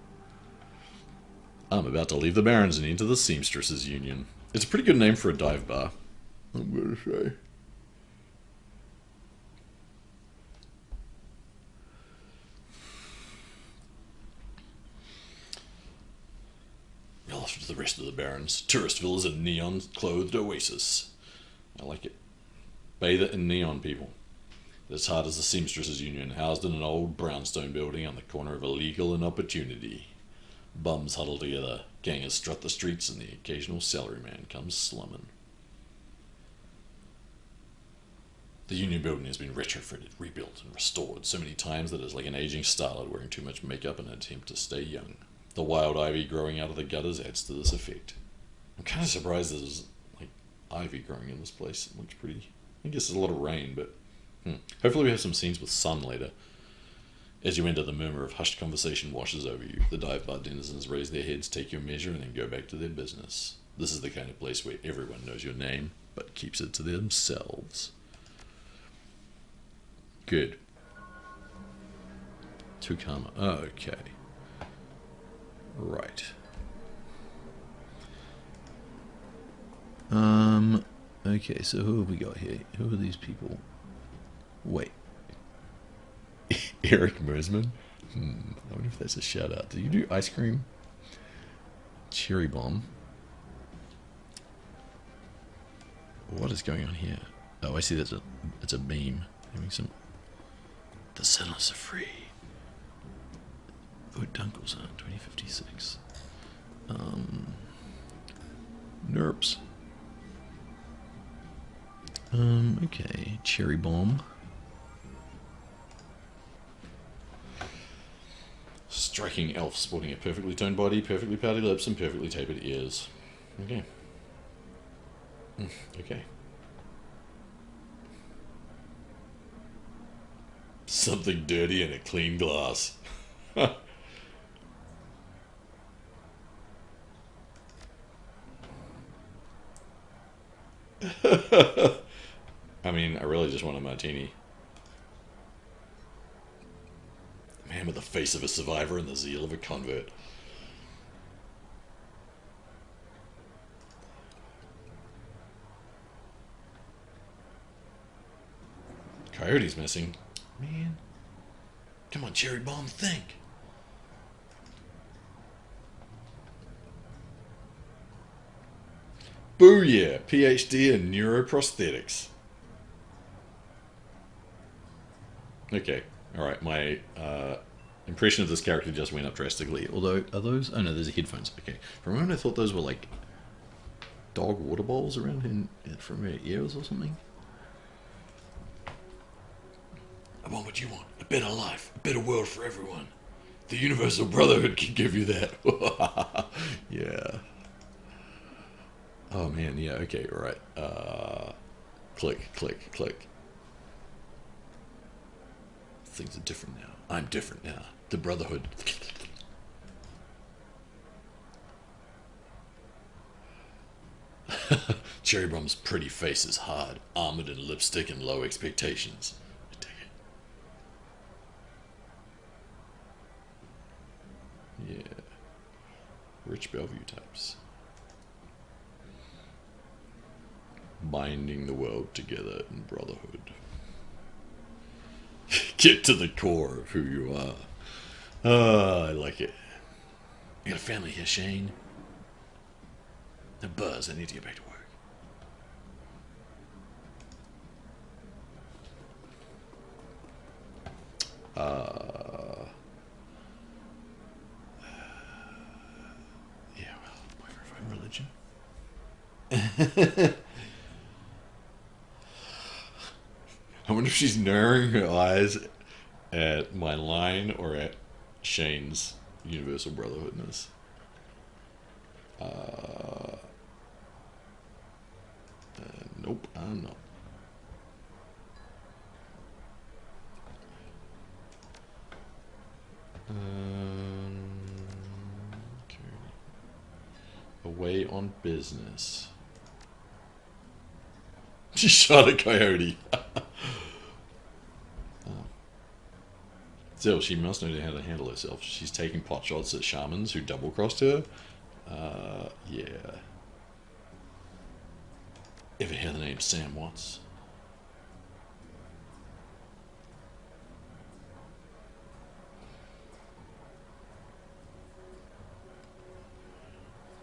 I'm about to leave the Barrens and into the Seamstresses Union. It's a pretty good name for a dive bar, I'm going to say. Relative to the rest of the Barrens, Touristville is a neon-clothed oasis. I like it. Bathe it in neon, people. As hard as the Seamstresses Union, housed in an old brownstone building on the corner of illegal and opportunity. Bums huddle together, gangers strut the streets, and the occasional salaryman comes slumming. The Union building has been retrofitted, rebuilt, and restored so many times that it's like an aging starlet wearing too much makeup in an attempt to stay young. The wild ivy growing out of the gutters adds to this effect. I'm kind of surprised there's like ivy growing in this place. It looks pretty. I guess there's a lot of rain, but hopefully we have some scenes with sun later. As you enter, the murmur of hushed conversation washes over you. The dive bar denizens raise their heads, take your measure, and then go back to their business. This is the kind of place where everyone knows your name, but keeps it to themselves. Good. Tukama. Okay. Right. Okay, so who have we got here? Who are these people? Wait. Eric Mersman? I wonder if that's a shout out. Do you do ice cream? Cherry bomb. What is going on here? Oh, I see. It's a beam. Having some. The sinners are free. Vote Dunkles on 2056. Nerps. Okay. Cherry bomb. Striking elf sporting a perfectly toned body, perfectly pouty lips, and perfectly tapered ears. Okay. Okay. Something dirty in a clean glass. I mean, I really just want a martini. Man, glamour, the face of a survivor, and the zeal of a convert. Coyote's missing. Man. Come on, Cherry Bomb, think. Booyah! PhD in neuroprosthetics. Okay, alright, my impression of this character just went up drastically. Although, are those... Oh no, there's headphones. Okay. For a moment I thought those were like dog water bowls around from her ears or something. I want what you want. A better life. A better world for everyone. The Universal Brotherhood can give you that. Yeah. Oh man, yeah, okay, right. Click, click, click. Things are different now. I'm different now. The Brotherhood. Cherry Bomb's pretty face is hard, armored in lipstick and low expectations. I take it. Yeah. Rich Bellevue types. Binding the world together in brotherhood. Get to the core of who you are. I like it. You got a family here, Shane? Now Buzz, I need to get back to work. Yeah, well, boyfriend religion. I wonder if she's narrowing her eyes at my line or at Shane's Universal Brotherhoodness. Nope, I'm not. Okay. Away on business. She shot a coyote. Still, she must know how to handle herself. She's taking pot shots at shamans who double-crossed her. Yeah. Ever hear the name Sam Watts?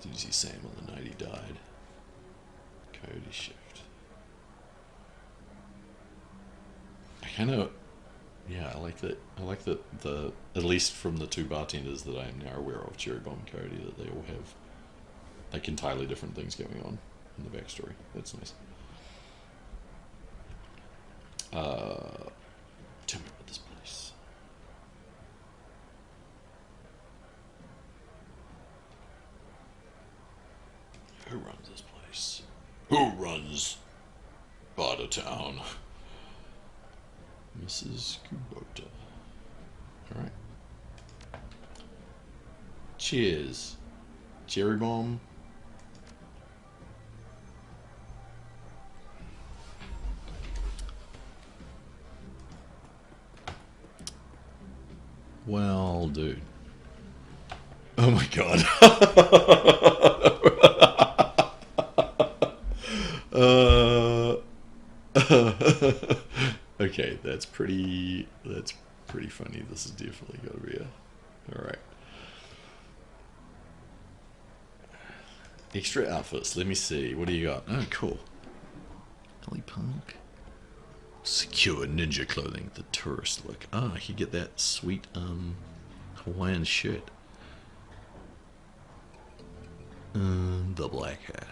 Did you see Sam on the night he died? Coyote shift. I kind of... Yeah, I like that. I like that the at least from the two bartenders that I am now aware of, Cherry Bomb and Coyote, that they all have like entirely different things going on in the backstory. That's nice. Tell me about this place. Who runs this place? Who runs Bartertown? Mrs. Kubota. Alright. Cheers. Cherry Bomb. Well, dude. Oh my god. Okay, that's pretty funny. This is definitely gotta be a... Alright. Extra outfits, let me see. What do you got? Oh, cool. Ellie Punk. Secure ninja clothing, the tourist look. Ah, I could get that sweet, Hawaiian shirt. The black hat.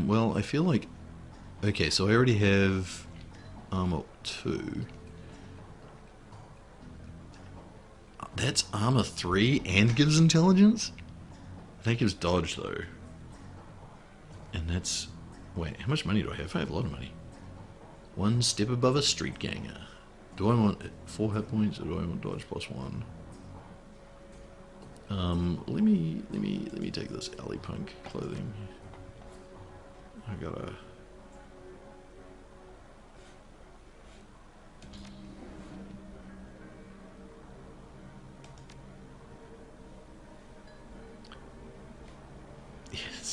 Well, I feel like... Okay, so I already have armor 2. That's armor 3 and gives intelligence? That gives dodge, though. And that's... Wait, how much money do I have? I have a lot of money. One step above a street ganger. Do I want 4 hit points or do I want dodge plus 1? Let me take this alley punk clothing. I gotta...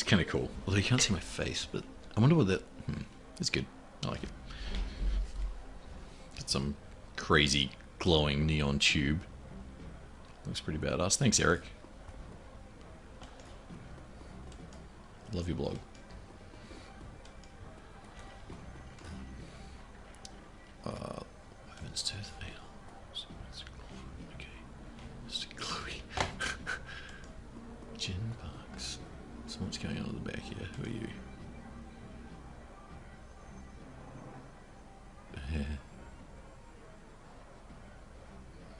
It's kind of cool. Although you can't see my face, but I wonder what that... it's good. I like it. It's some crazy glowing neon tube. Looks pretty badass. Thanks, Eric. Love your blog. Weapons tooth. Okay. It's gluey. Gin Parks. So what's going on at the back here? Who are you?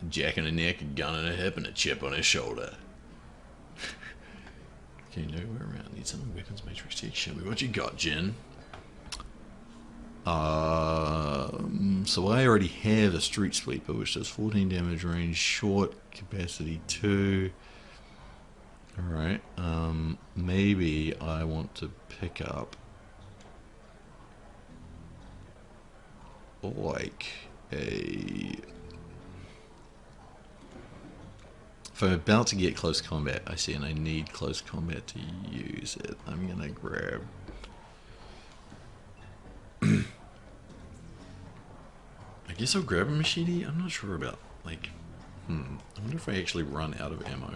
A jack in the neck, a gun in the hip, and a chip on his shoulder. Okay, nowhere around. Need some weapons matrix tech. Show me what you got, Jin. So I already have a street sweeper, which does 14 damage range, short, capacity 2. Alright, maybe I want to pick up like a... If I'm about to get close combat, I see, and I need close combat to use it, I'm gonna grab... I guess I'll grab a machete. I'm not sure about, like... I wonder if I actually run out of ammo.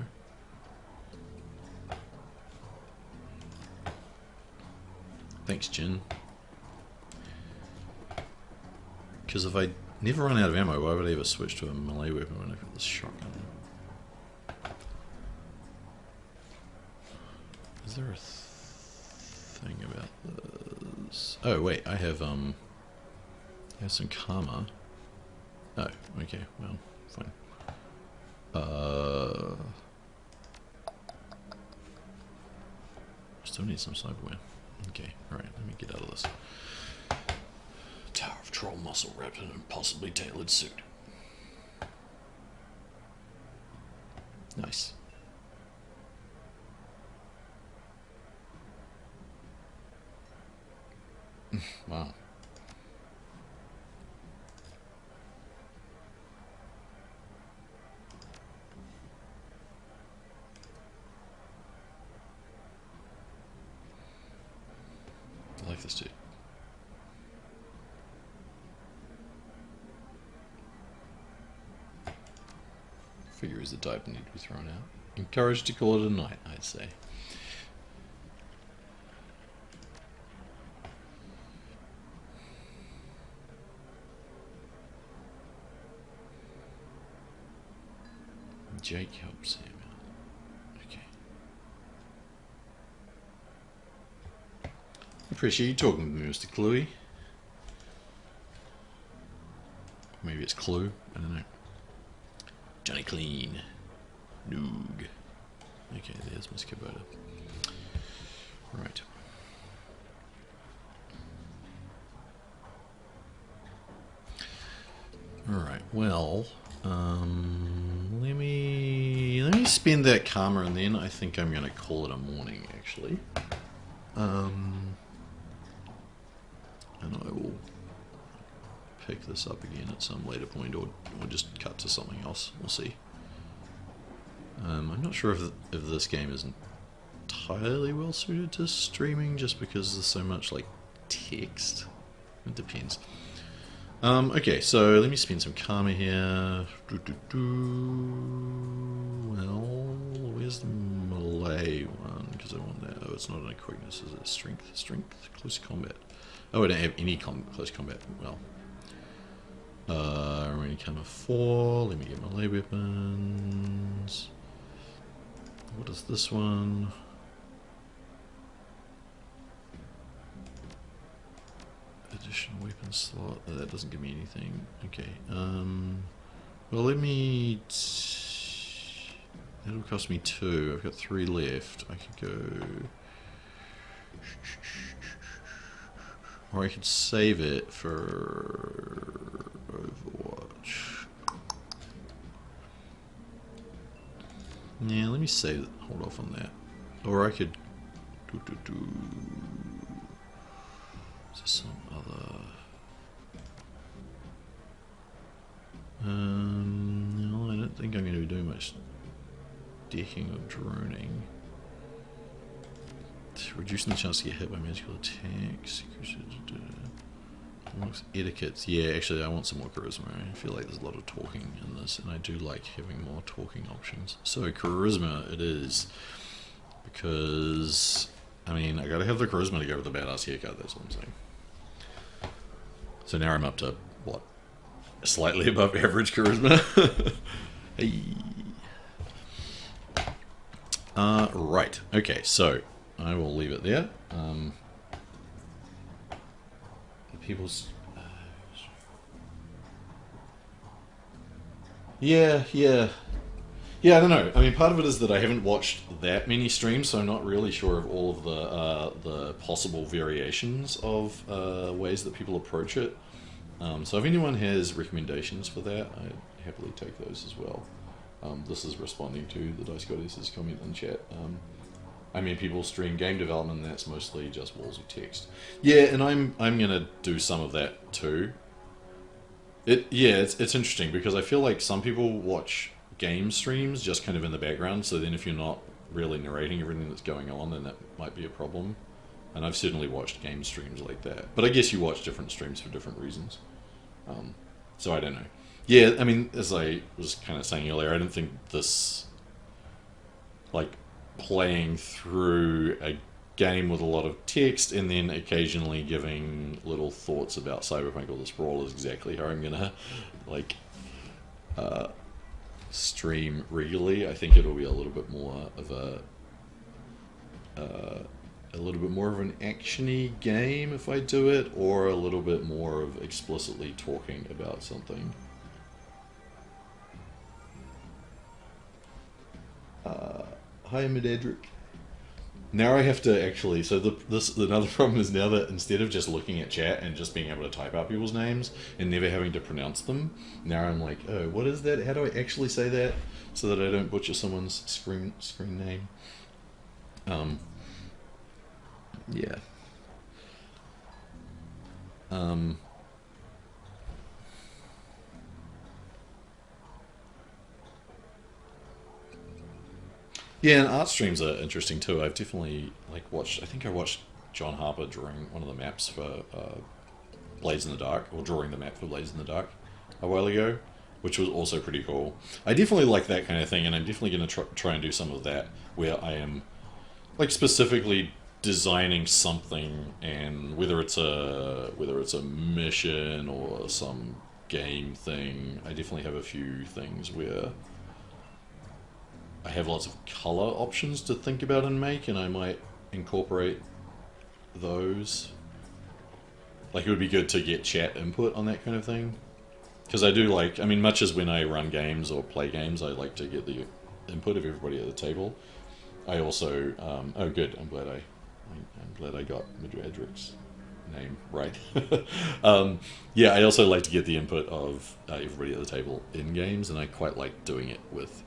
Thanks, Jin. Because if I never run out of ammo, why would I ever switch to a melee weapon when I've got this shotgun? Is there a thing about this? Oh wait, I have some karma. Oh, okay, well, fine. Still need some cyberware. Okay, alright, let me get out of this. Tower of Troll muscle wrapped in a possibly tailored suit. Nice. Wow. I like this dude. Figure is the type that need to be thrown out. Encouraged to call it a night, I'd say. Jake helps him out. Okay. Appreciate you talking to me, Mr. Cluey. Maybe it's Clue, I don't know. Johnny Clean. Noog. Okay, there's Miss Kubota. Right. Alright, well, let me spend that karma and then I think I'm gonna call it a morning actually. And I will pick this up again at some later point or just cut to something else. We'll see. I'm not sure if this game is entirely well suited to streaming just because there's so much like text. It depends. Okay, so let me spend some karma here. Well, where's the melee one? Because I want that. Oh, it's not an quickness, is it? Strength? Strength? Close combat. Oh, I don't have any close combat. Well. Remaining karma 4. Let me get melee weapons. What is this one? Additional weapon slot. Oh, that doesn't give me anything. Okay. Well, let me... That'll cost me 2. I've got 3 left. I could go... Or I could save it for Overwatch. Yeah, let me save it. Hold off on that. Or I could... Is there some other... No, I don't think I'm going to be doing much decking or droning. reducing the chance to get hit by magical attacks. Etiquettes. Yeah, actually, I want some more charisma. I feel like there's a lot of talking in this, and I do like having more talking options. So, charisma it is. Because, I mean, I gotta have the charisma to go with the badass haircut, that's what I'm saying. So now I'm up to, what? Slightly above average charisma? Hey. Right. Okay, so I will leave it there. People's... Yeah, I don't know. I mean, part of it is that I haven't watched that many streams, so I'm not really sure of all of the possible variations of ways that people approach it. So if anyone has recommendations for that, I'd happily take those as well. This is responding to the Dice Goddess's comment in chat. I mean, people stream game development, and that's mostly just walls of text. Yeah, and I'm gonna do some of that too. It's interesting because I feel like some people watch game streams just kind of in the background, so then if you're not really narrating everything that's going on, then that might be a problem. And I've certainly watched game streams like that. But I guess you watch different streams for different reasons. So I don't know. Yeah, I mean, as I was kind of saying earlier, I don't think this, like, playing through a game with a lot of text and then occasionally giving little thoughts about Cyberpunk or the Sprawl is exactly how I'm gonna, like, stream regularly. I think it'll be a little bit more of an actiony game if I do it, or a little bit more of explicitly talking about something. Hi, Mededric. Now I have to actually, so another problem is now that instead of just looking at chat and just being able to type out people's names and never having to pronounce them, now I'm like, oh, what is that? How do I actually say that so that I don't butcher someone's screen name? Yeah. Yeah, and art streams are interesting too. I've definitely watched. I think I watched John Harper drawing one of the maps for Blades in the Dark, or drawing the map for Blades in the Dark a while ago, which was also pretty cool. I definitely like that kind of thing, and I'm definitely going to try and do some of that where I am like specifically designing something, and whether it's a mission or some game thing. I definitely have a few things where I have lots of color options to think about and make, and I might incorporate those. Like, it would be good to get chat input on that kind of thing. Because I do like, I mean, much as when I run games or play games, I like to get the input of everybody at the table. I also, oh good, I'm glad I got Madradric's name right. Yeah, I also like to get the input of everybody at the table in games, and I quite like doing it with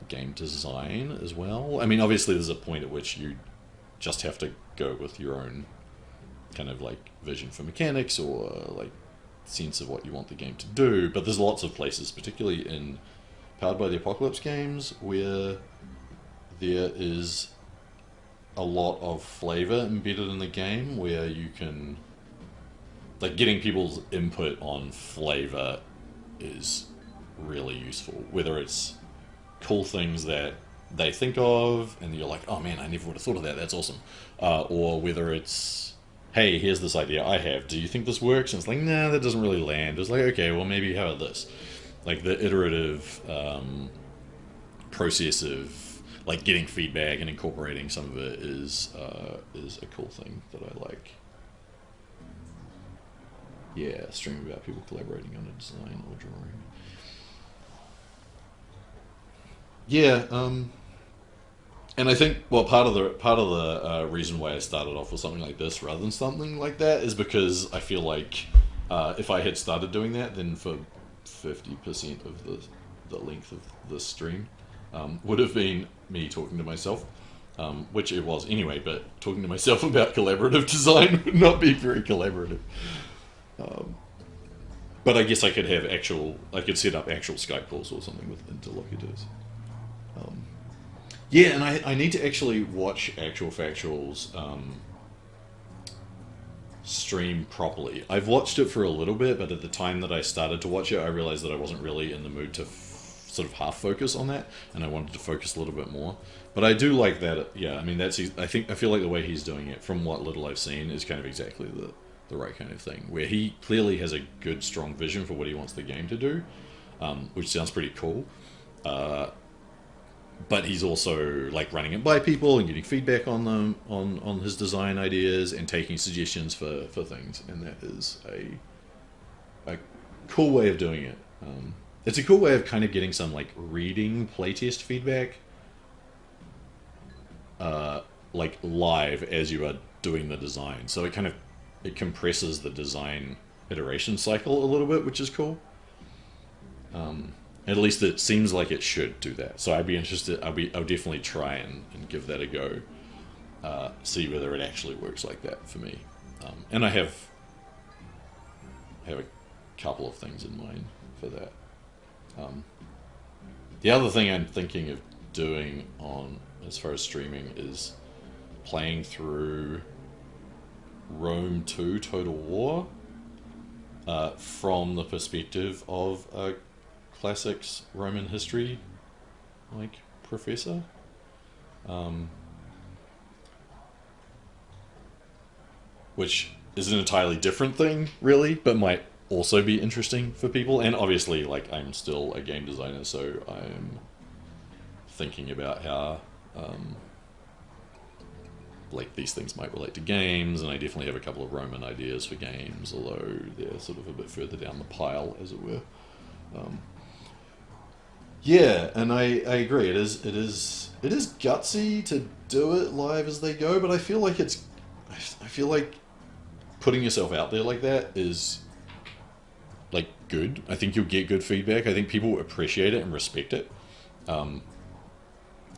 game design as well. I mean, obviously there's a point at which you just have to go with your own kind of like vision for mechanics or like sense of what you want the game to do, but there's lots of places, particularly in Powered by the Apocalypse games, where there is a lot of flavor embedded in the game, where you can, like, getting people's input on flavor is really useful, whether it's cool things that they think of and you're like, oh man, I never would have thought of that, that's awesome, or whether it's, hey, here's this idea I have, do you think this works? And it's like, nah, that doesn't really land. It's like, okay, well maybe how about this? Like the iterative process of like getting feedback and incorporating some of it is a cool thing that I like. Yeah, stream about people collaborating on a design or drawing. Yeah, and I think, well, part of the reason why I started off with something like this rather than something like that is because I feel like if I had started doing that, then for 50% of the length of the stream would have been me talking to myself, which it was anyway, but talking to myself about collaborative design would not be very collaborative. But I guess I could have I could set up actual Skype calls or something with interlocutors. Yeah, and I need to actually watch Actual Factual's stream properly. I've watched it for a little bit, but at the time that I started to watch it, I realized that I wasn't really in the mood to sort of half focus on that, and I wanted to focus a little bit more. But I do like that. Yeah, I mean I feel like the way he's doing it, from what little I've seen, is kind of exactly the right kind of thing, where he clearly has a good, strong vision for what he wants the game to do, which sounds pretty cool. But he's also like running it by people and getting feedback on them, on his design ideas, and taking suggestions for things, and that is a cool way of doing it. It's a cool way of kind of getting some like reading playtest feedback, like live as you are doing the design. So it compresses the design iteration cycle a little bit, which is cool. At least it seems like it should do that. So I'd be interested. I'll definitely try and give that a go. See whether it actually works like that for me. And I have a couple of things in mind for that. The other thing I'm thinking of doing on as far as streaming is playing through Rome 2 Total War from the perspective of a classics Roman history like professor. Which is an entirely different thing, really, but might also be interesting for people. And obviously, like, I'm still a game designer, so I'm thinking about how like these things might relate to games, and I definitely have a couple of Roman ideas for games, although they're sort of a bit further down the pile, as it were. Yeah, and I agree. It is gutsy to do it live as they go, but I feel like putting yourself out there like that is like good. I think you'll get good feedback. I think people appreciate it and respect it, and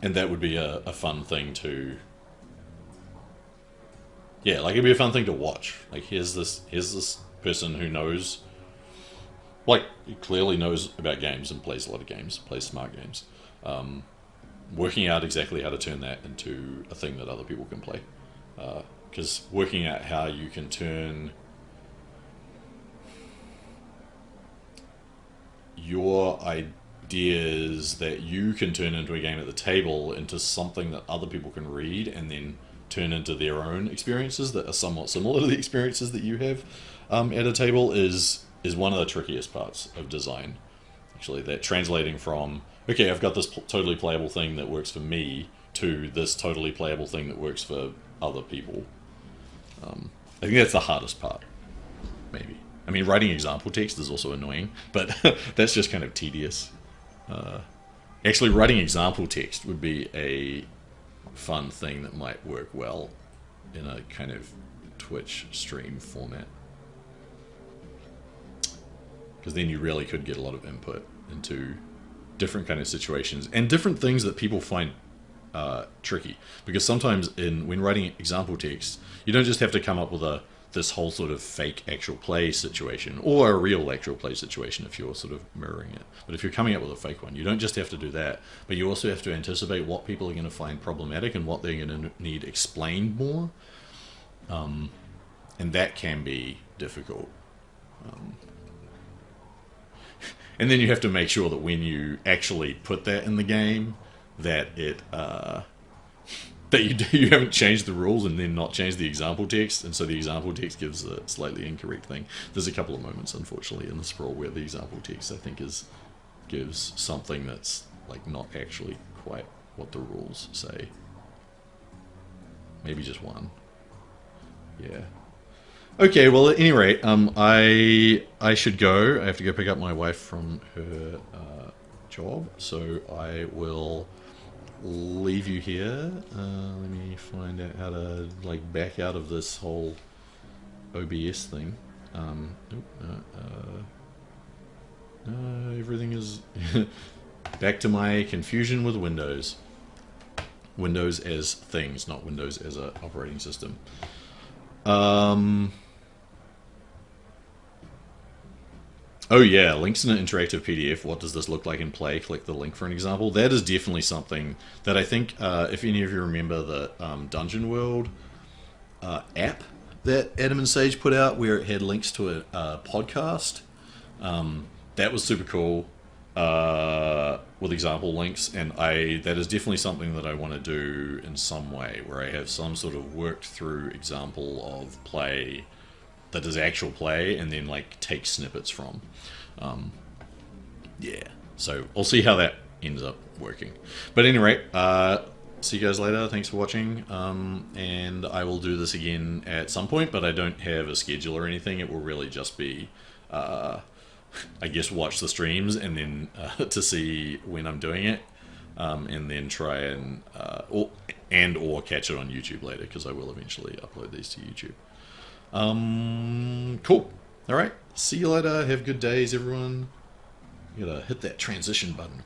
that would be a fun thing to. Yeah, like it'd be a fun thing to watch. Like here's this person who knows. Like, he clearly knows about games and plays a lot of games, plays smart games. Working out exactly how to turn that into a thing that other people can play. Because working out how you can turn your ideas that you can turn into a game at the table into something that other people can read and then turn into their own experiences that are somewhat similar to the experiences that you have at a table is one of the trickiest parts of design. Actually, that translating from, okay, I've got this totally playable thing that works for me to this totally playable thing that works for other people. I think that's the hardest part, maybe. I mean, writing example text is also annoying, but that's just kind of tedious. Actually, writing example text would be a fun thing that might work well in a kind of Twitch stream format. Because then you really could get a lot of input into different kind of situations and different things that people find tricky. Because sometimes when writing example text, you don't just have to come up with this whole sort of fake actual play situation or a real actual play situation if you're sort of mirroring it. But if you're coming up with a fake one, you don't just have to do that, but you also have to anticipate what people are going to find problematic and what they're going to need explained more. And that can be difficult. And then you have to make sure that when you actually put that in the game, that it that you haven't changed the rules and then not changed the example text, and so the example text gives a slightly incorrect thing. There's a couple of moments, unfortunately, in the sprawl where the example text, I think, gives something that's like not actually quite what the rules say. Maybe just one. Yeah. Okay, well, at any rate, I should go. I have to go pick up my wife from her job, so I will leave you here. Let me find out how to like back out of this whole OBS thing. Everything is back to my confusion with Windows. Windows as things, not Windows as an operating system. Oh yeah, links in an interactive PDF. What does this look like in play? Click the link for an example. That is definitely something that I think, if any of you remember the Dungeon World app that Adam and Sage put out, where it had links to a podcast. That was super cool with example links, and that is definitely something that I want to do in some way, where I have some sort of worked through example of play that is actual play, and then like take snippets from. Yeah, so I'll see how that ends up working. But anyway, see you guys later. Thanks for watching, and I will do this again at some point, but I don't have a schedule or anything. It will really just be I guess watch the streams and then to see when I'm doing it, and then try and or catch it on YouTube later, because I will eventually upload these to YouTube. Cool. All right. See you later. Have good days, everyone. You gotta hit that transition button.